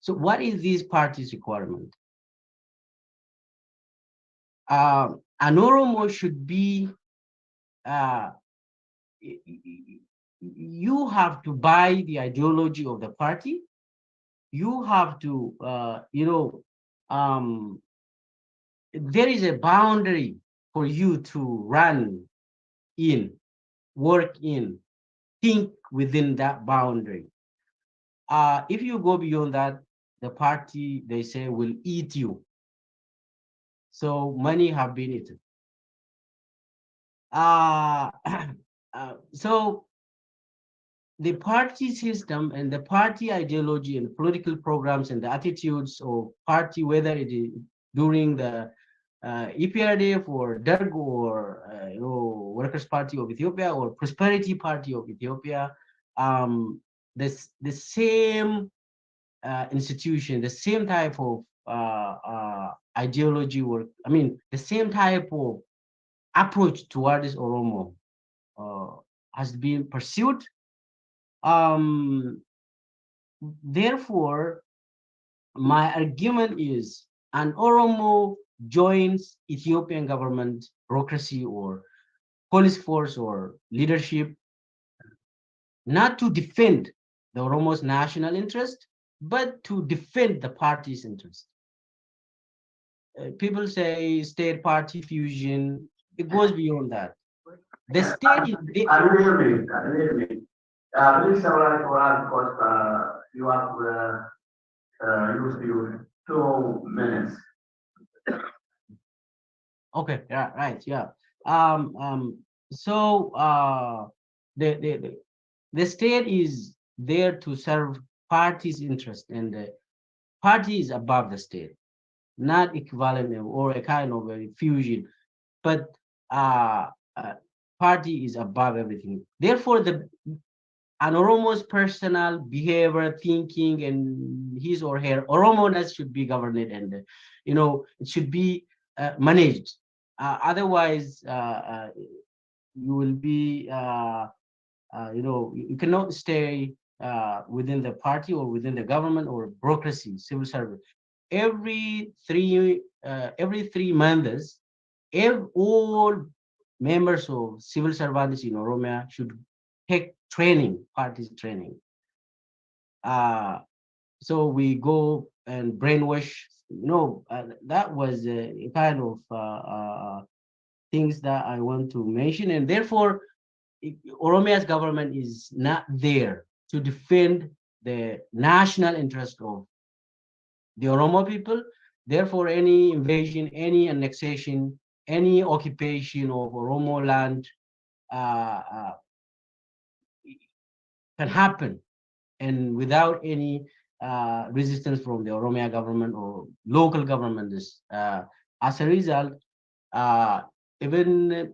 So what is this party's requirement? An Oromo should be, you have to buy the ideology of the party. You have to, there is a boundary for you to run in, work in, think within that boundary. If you go beyond that, the party, they say, will eat you. So many have been eaten. So the party system and the party ideology and political programs and the attitudes of party, whether it is during the EPRDF or DERG or Workers' Party of Ethiopia or Prosperity Party of Ethiopia, the same institution, the same type of ideology work. The same type of approach towards Oromo has been pursued. Therefore, my argument is, an Oromo joins Ethiopian government bureaucracy or police force or leadership, not to defend the Oromo's national interest, but to defend the party's interest. People say state party fusion, it goes beyond that. The state is the, Please summarize for us because you have used your 2 minutes. okay, yeah, right, yeah. So the state is there to serve party's interest, and the party is above the state, not equivalent or a kind of a fusion, but party is above everything. Therefore, an Oromo's personal behavior, thinking, and his or her Oromoness should be governed, and it should be managed. Otherwise, you will be, you cannot stay within the party or within the government or bureaucracy, civil service. Every 3 months, all members of civil servants in Oromia should take training, party training. So we go and brainwash. That was a kind of things that I want to mention, and therefore, Oromia's government is not there to defend the national interest of the Oromo people. Therefore, any invasion, any annexation, any occupation of Oromo land can happen, and without any resistance from the Oromia government or local governments. As a result, even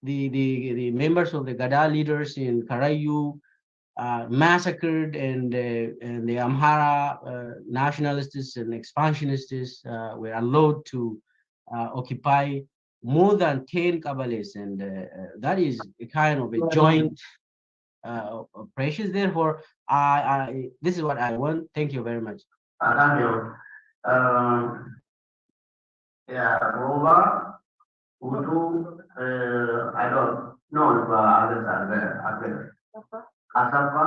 the members of the Gada leaders in Karayu massacred, and the Amhara nationalists and expansionists were allowed to occupy more than 10 kabales, and that is a kind of a joint operations. Therefore, this is what I want. Thank you very much. Thank you. Yeah, Roma, Udu, I don't know if others are there. Asafa,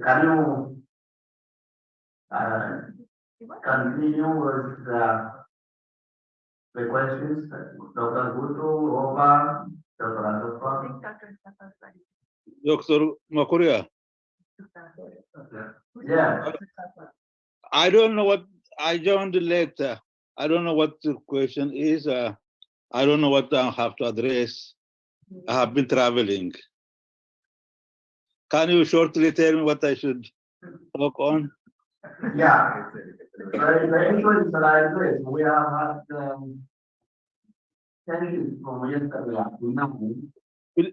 can you continue with the questions? Dr. Gutu, Roma, Dr. Asafa? Dr. Makuria, Yeah. I don't know what I joined later. I don't know what the question is. I don't know what I have to address. I have been traveling. Can you shortly tell me what I should talk on? Yeah. The issue is like this. We have had tensions from yesterday up to now.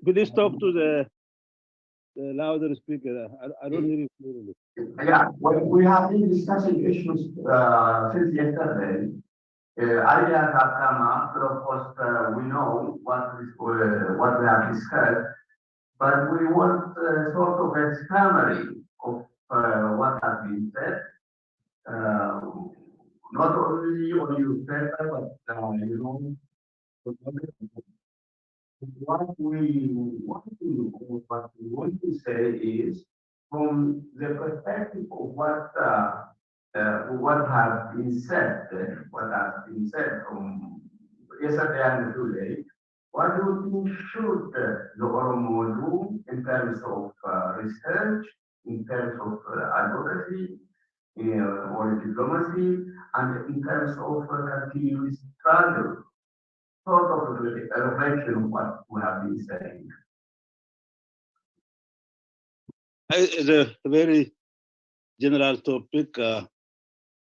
Please talk to the louder speaker. I don't hear you clearly. Yeah, we have been discussing issues since yesterday. Ideas have come up, but of course we know what we have discussed, but we want sort of a summary of what has been said. Not only on your paper, but what we want to say is, from the perspective of what has been said, from yesterday and today, what do you think should the Oromo do in terms of research, in terms of advocacy, or diplomacy, and in terms of continuous struggle? Sort of a reflection of what we have been saying. It's a very general topic.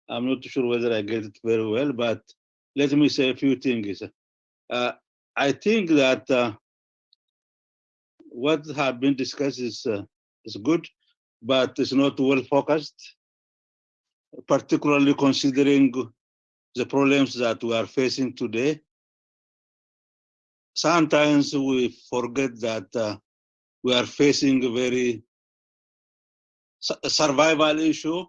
I'm not sure whether I get it very well, but let me say a few things. I think that what has been discussed is good, but it's not well focused, particularly considering the problems that we are facing today. Sometimes we forget that we are facing a very survival issue.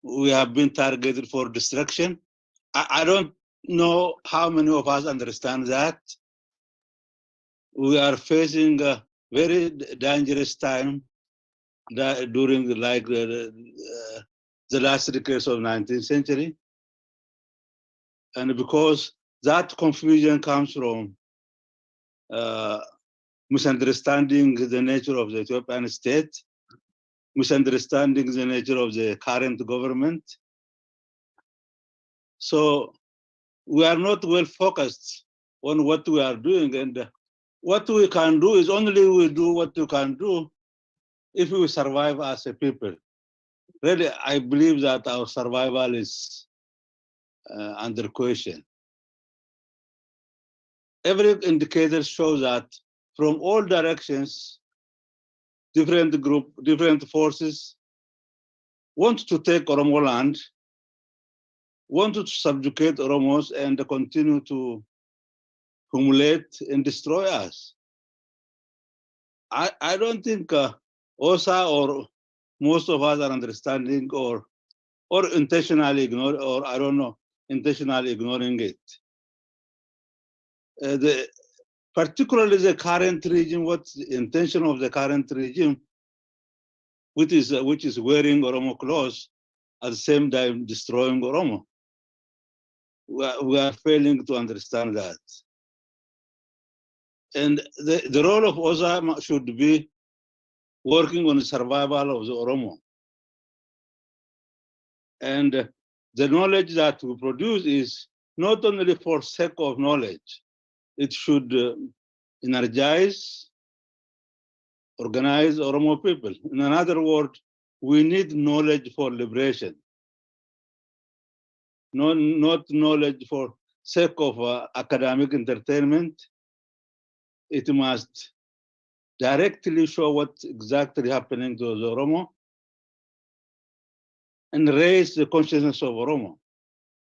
We have been targeted for destruction, I don't know how many of us understand that. We are facing a very dangerous time that during the last decades of 19th century. And because that confusion comes from misunderstanding the nature of the Ethiopian state, misunderstanding the nature of the current government. So we are not well focused on what we are doing, and what we can do is only we do what we can do if we survive as a people. Really, I believe that our survival is under question. Every indicator shows that from all directions, different forces want to take Oromo land, want to subjugate Oromos and continue to humiliate and destroy us. I don't think OSA or most of us are understanding or intentionally ignoring, or I don't know, intentionally ignoring it. Particularly the current regime, what's the intention of the current regime, which is wearing Oromo clothes, at the same time destroying Oromo. We are failing to understand that. And the role of OSA should be working on the survival of the Oromo. And the knowledge that we produce is not only for sake of knowledge, it should energize, organize Oromo people. In another word, we need knowledge for liberation, not knowledge for sake of academic entertainment. It must directly show what's exactly happening to the Oromo and raise the consciousness of Oromo.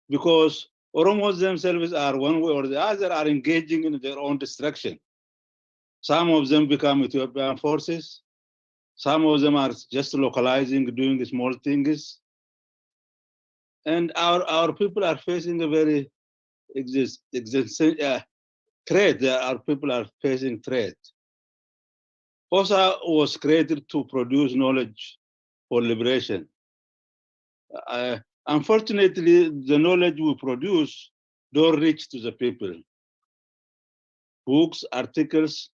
Because Oromos themselves are one way or the other are engaging in their own destruction. Some of them become Ethiopian forces. Some of them are just localizing, doing small things. And our people are facing a very threat. Our people are facing threat. OSA was created to produce knowledge for liberation. Unfortunately, the knowledge we produce don't reach to the people. Books, articles,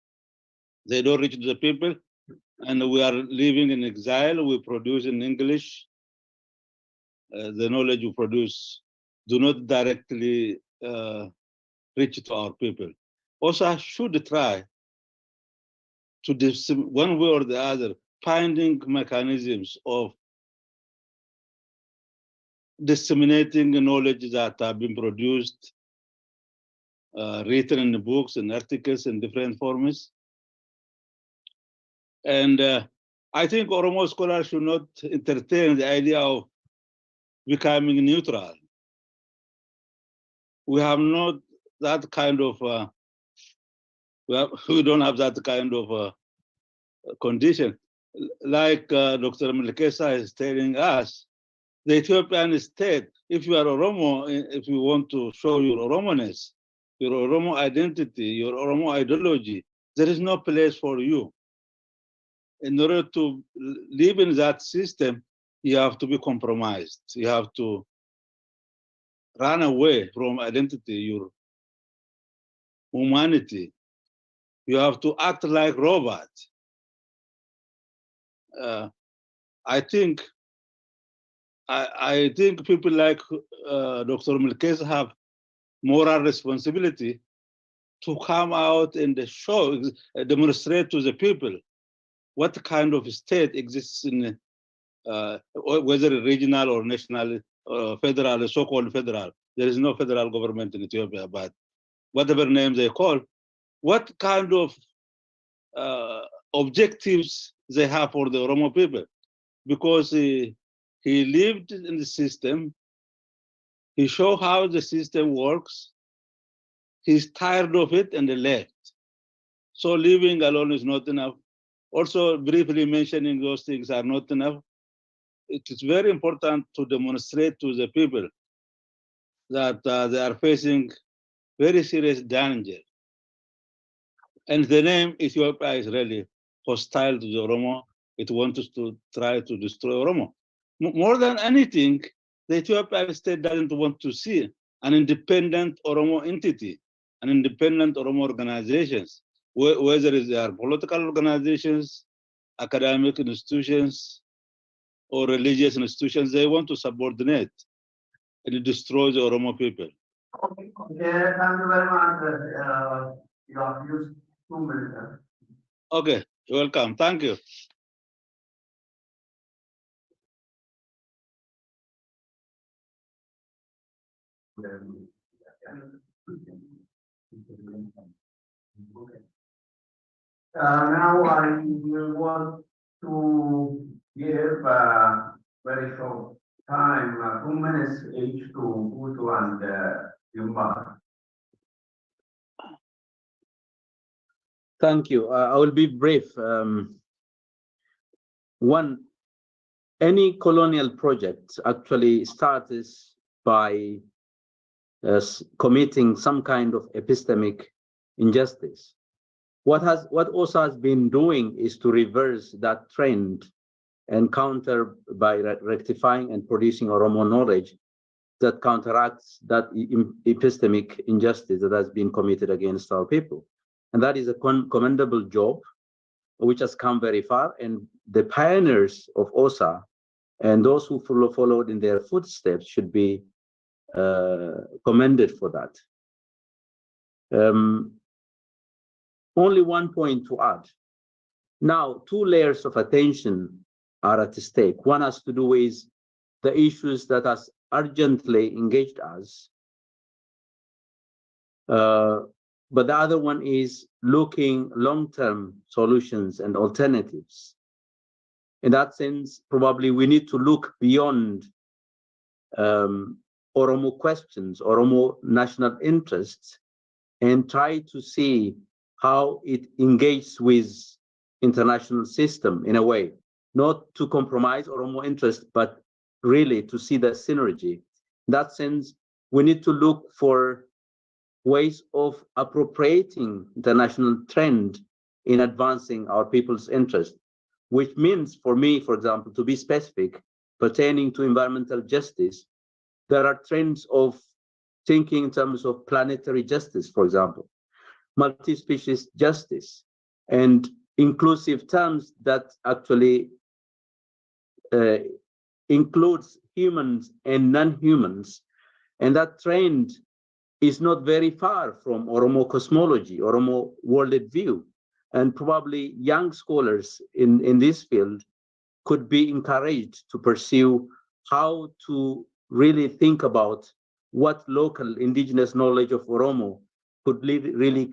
they don't reach to the people. And we are living in exile. We produce in English. The knowledge we produce do not directly reach to our people. OSA should try to, one way or the other, finding mechanisms of disseminating knowledge that have been produced, written in the books and articles in different forms. And I think Oromo scholars should not entertain the idea of becoming neutral. We have not that kind of, we don't have that kind of condition. Like Dr. Melkesa is telling us, the Ethiopian state, if you are Oromo, if you want to show your Oromoness, your Oromo identity, your Oromo ideology, there is no place for you. In order to live in that system, you have to be compromised. You have to run away from identity, your humanity. You have to act like robot. I think people like Dr. Melkes have moral responsibility to come out and show, demonstrate to the people what kind of state exists in, whether regional or national, federal, so-called federal. There is no federal government in Ethiopia, but whatever name they call, what kind of objectives they have for the Oromo people. Because he lived in the system, he showed how the system works, he's tired of it and left. So living alone is not enough. Also, briefly mentioning those things are not enough. It is very important to demonstrate to the people that they are facing very serious danger. And the name Ethiopia is really hostile to the Oromo. It wants to try to destroy Oromo. More than anything, the Ethiopian state doesn't want to see an independent Oromo entity, an independent Oromo organizations, whether they are political organizations, academic institutions, or religious institutions. They want to subordinate and destroy the Oromo people. Okay, thank you very much. You have used 2 minutes. Okay, you're welcome. Thank you. Now I will want to give very short time, 2 minutes each to Utu and Yumba. Thank you. I will be brief. One, any colonial project actually starts by committing some kind of epistemic injustice. What OSA has been doing is to reverse that trend and counter by rectifying and producing Oromo knowledge that counteracts that epistemic injustice that has been committed against our people. And that is a commendable job, which has come very far. And the pioneers of OSA and those who followed in their footsteps should be commended for that. Only one point to add. Now, 2 layers of attention are at stake. One has to do with the issues that has urgently engaged us. But the other one is looking long-term solutions and alternatives. In that sense, probably we need to look beyond Oromo questions, Oromo national interests, and try to see how it engages with international system in a way, not to compromise Oromo interest, but really to see the synergy. In that sense, we need to look for ways of appropriating the national trend in advancing our people's interest, which means for me, for example, to be specific, pertaining to environmental justice, there are trends of thinking in terms of planetary justice, for example, multi-species justice, and inclusive terms that actually includes humans and non-humans. And that trend is not very far from Oromo cosmology, Oromo worldview. And probably young scholars in this field could be encouraged to pursue how to really think about what local indigenous knowledge of Oromo could really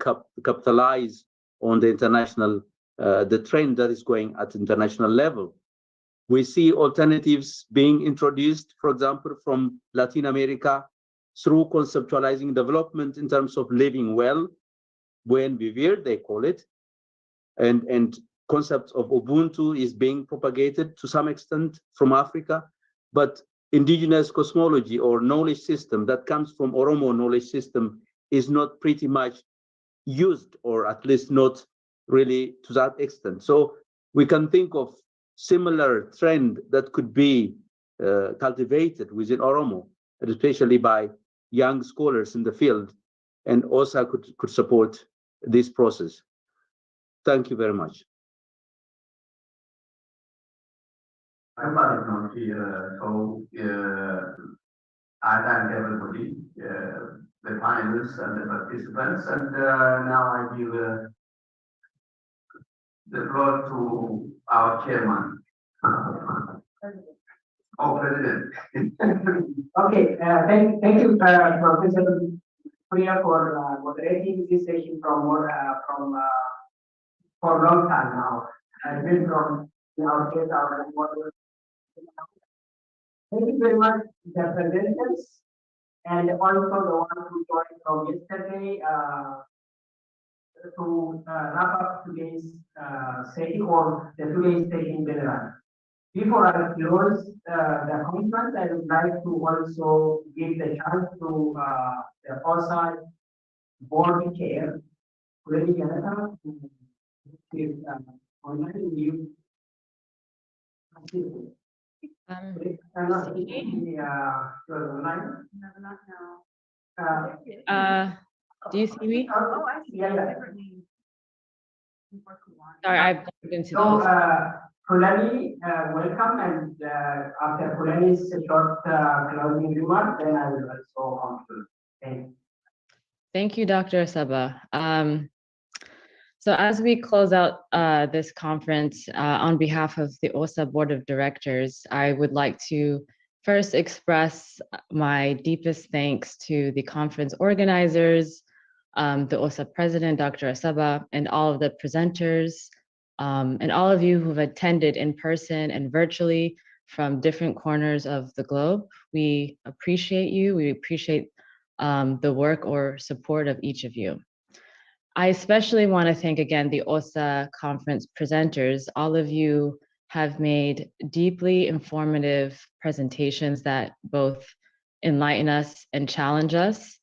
capitalize on the international, the trend that is going at international level. We see alternatives being introduced, for example, from Latin America through conceptualizing development in terms of living well, buen vivir, they call it, and concepts of Ubuntu is being propagated to some extent from Africa, but indigenous cosmology or knowledge system that comes from Oromo knowledge system is not pretty much used, or at least not really to that extent. So we can think of similar trend that could be cultivated within Oromo, especially by young scholars in the field, and OSA could support this process. Thank you very much. I'm not here, so I thank everybody, the panelists and the participants, and now I give the floor to our chairman. Oh, President. Okay, thank you, Professor Priya, for moderating this session for a long time now. I've been from our case, our thank you very much, the presenters, and also the ones who joined from yesterday to wrap up today's session or the today's session general. Before I close the conference, I would like to also give the chance to the OSA board chair, Lady Janata, to give online view. Online. Not now. Do you see me? Oh, I see. Yeah, yeah. Different names. Sorry, I've been to So, those. Kulani, welcome, and after Kulani's short closing remark, then I will also conclude. Thank you. Thank you, Dr. Saba. So as we close out this conference, on behalf of the OSA Board of Directors, I would like to first express my deepest thanks to the conference organizers, the OSA President, Dr. Saba, and all of the presenters, and all of you who've attended in person and virtually from different corners of the globe. We appreciate you. We appreciate the work or support of each of you. I especially want to thank again the OSA conference presenters. All of you have made deeply informative presentations that both enlighten us and challenge us.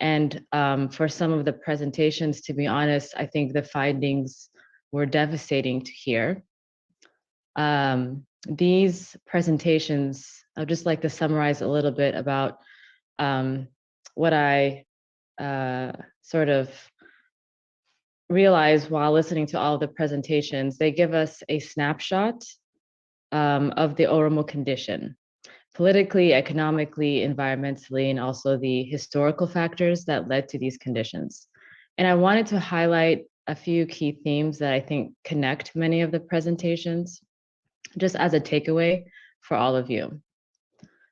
And for some of the presentations, to be honest, I think the findings were devastating to hear. These presentations, I'd just like to summarize a little bit about what I sort of realized while listening to all the presentations. They give us a snapshot of the Oromo condition, politically, economically, environmentally, and also the historical factors that led to these conditions. And I wanted to highlight a few key themes that I think connect many of the presentations, just as a takeaway for all of you.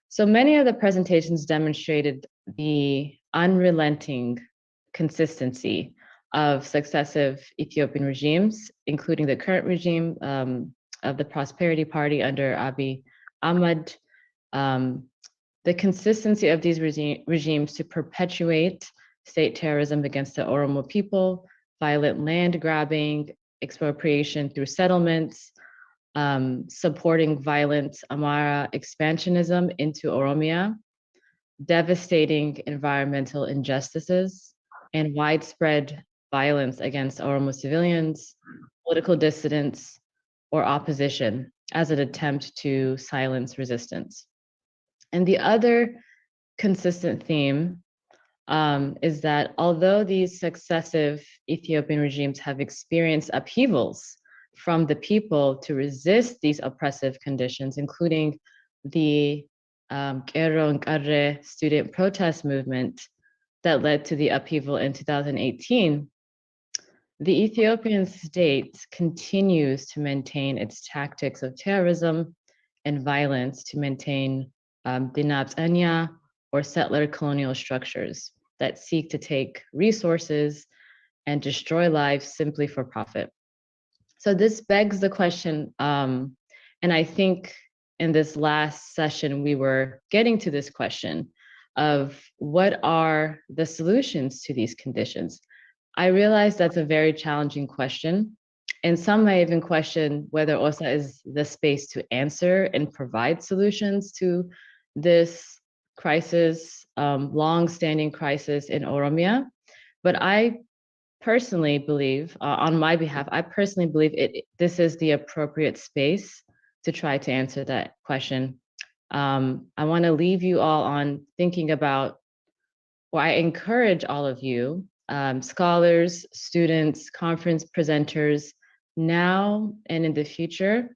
So many of the presentations demonstrated the unrelenting consistency of successive Ethiopian regimes, including the current regime of the Prosperity Party under Abiy Ahmed, the consistency of these regimes to perpetuate state terrorism against the Oromo people, violent land grabbing, expropriation through settlements, supporting violent Amara expansionism into Oromia, devastating environmental injustices, and widespread violence against Oromo civilians, political dissidents, or opposition as an attempt to silence resistance. And the other consistent theme is that although these successive Ethiopian regimes have experienced upheavals from the people to resist these oppressive conditions, including the Kello and Qarre student protest movement that led to the upheaval in 2018, the Ethiopian state continues to maintain its tactics of terrorism and violence to maintain Dinat Anya or settler colonial structures that seek to take resources and destroy lives simply for profit. So this begs the question, and I think in this last session, we were getting to this question of what are the solutions to these conditions? I realize that's a very challenging question, and some may even question whether OSA is the space to answer and provide solutions to this crisis, long-standing crisis in Oromia. But I personally believe, on my behalf, I personally believe this is the appropriate space to try to answer that question. I want to leave you all on thinking about, or I encourage all of you, scholars, students, conference presenters, now and in the future,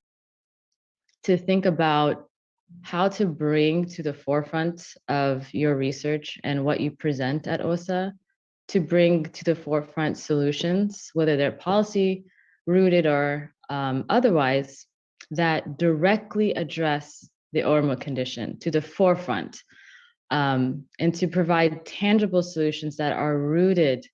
to think about how to bring to the forefront of your research and what you present at OSA, to bring to the forefront solutions, whether they're policy rooted or otherwise, that directly address the Oromo condition to the forefront, and to provide tangible solutions that are rooted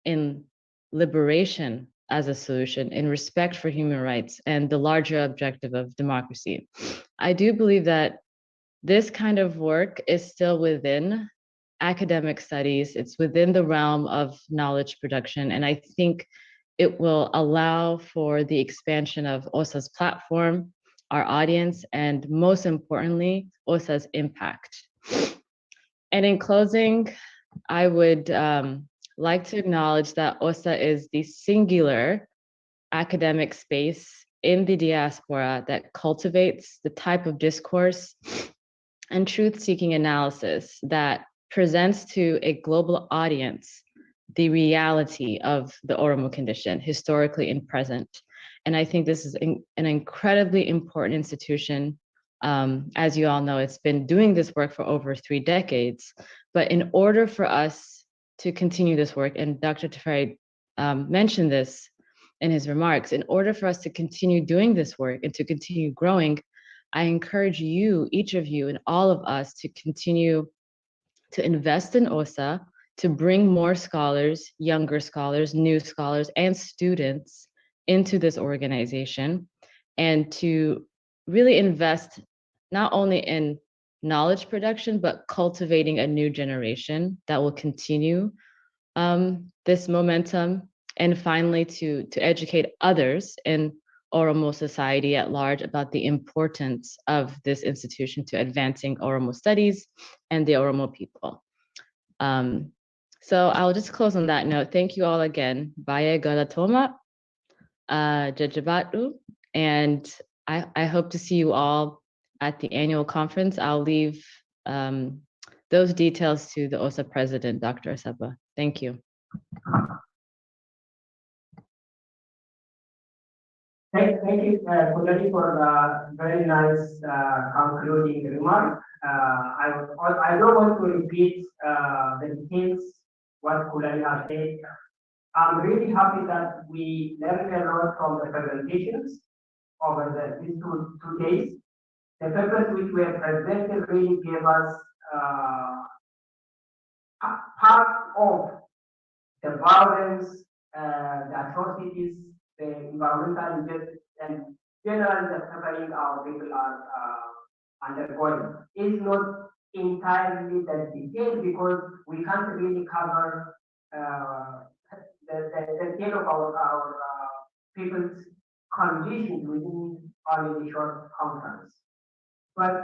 in liberation as a solution, in respect for human rights and the larger objective of democracy. I do believe that this kind of work is still within academic studies. It's within the realm of knowledge production. And I think it will allow for the expansion of OSA's platform, our audience, and most importantly, OSA's impact. And in closing, I would like to acknowledge that OSA is the singular academic space in the diaspora that cultivates the type of discourse and truth-seeking analysis that presents to a global audience the reality of the Oromo condition, historically and present. And I think this is an incredibly important institution. As you all know, it's been doing this work for over 3 decades. But in order for us to continue this work, and Dr. Tafari mentioned this in his remarks, in order for us to continue doing this work and to continue growing, I encourage you, each of you, and all of us to continue to invest in OSA, to bring more scholars, younger scholars, new scholars, and students into this organization, and to really invest not only in knowledge production, but cultivating a new generation that will continue this momentum, and finally to educate others in Oromo society at large about the importance of this institution to advancing Oromo studies and the Oromo people. So I'll just close on that note. Thank you all again. Baye Galatoma, Jajabatu, and I hope to see you all at the annual conference. I'll leave those details to the OSA president, Dr. Asaba. Thank you. Thank you, Kulali, for the very nice concluding remark. I don't want to repeat the details what Kulali has said. I'm really happy that we learned a lot from the presentations over these two days. The papers which were presented really gave us part of the violence, the atrocities, the environmental injustice, and generally the suffering our people are undergoing. It's not entirely the detail because we can't really cover the detail of our people's conditions within only the short conference. But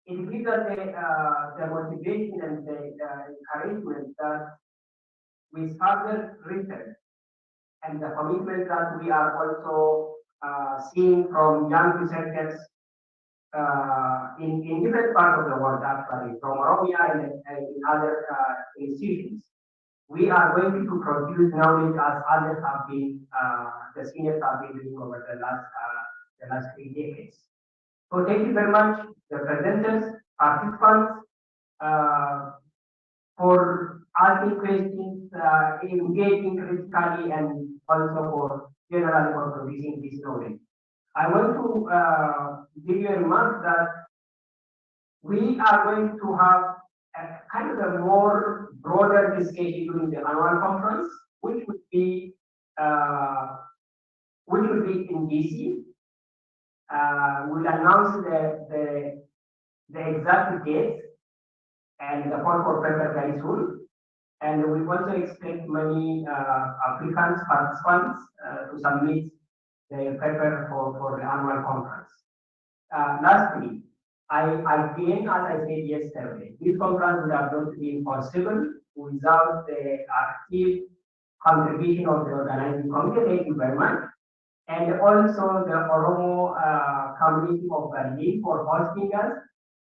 it gives us the motivation and the encouragement that we started research and the commitment that we are also seeing from young researchers in different parts of the world, actually, from Oromia and in other institutions. We are going to produce knowledge as others have been, the seniors have been doing over the last 3 decades. So thank you very much, the presenters, participants, for asking questions, engaging critically, and also for generally for producing this knowledge. I want to give you a remark that we are going to have a kind of a more broader discussion during the annual conference, which would be in DC. We'll announce the exact date and the call for paper very soon. And we also expect many applicants, participants to submit their paper for the annual conference. Lastly, again, as I said yesterday, this conference would have not been possible without the active contribution of the organizing committee. Thank you very much. And also the Oromo community of Berlin for hosting us,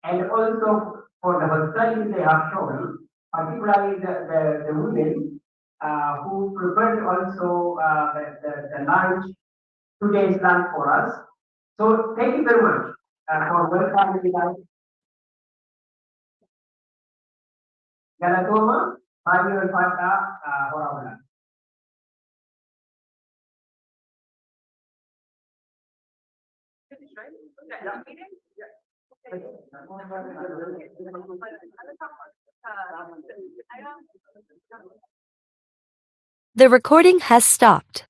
and also for the hospitality they have shown, particularly the women who prepared also the lunch, today's lunch for us. So thank you very much for welcoming us. Galatoma, Bayo Fata, Horabla. The recording has stopped.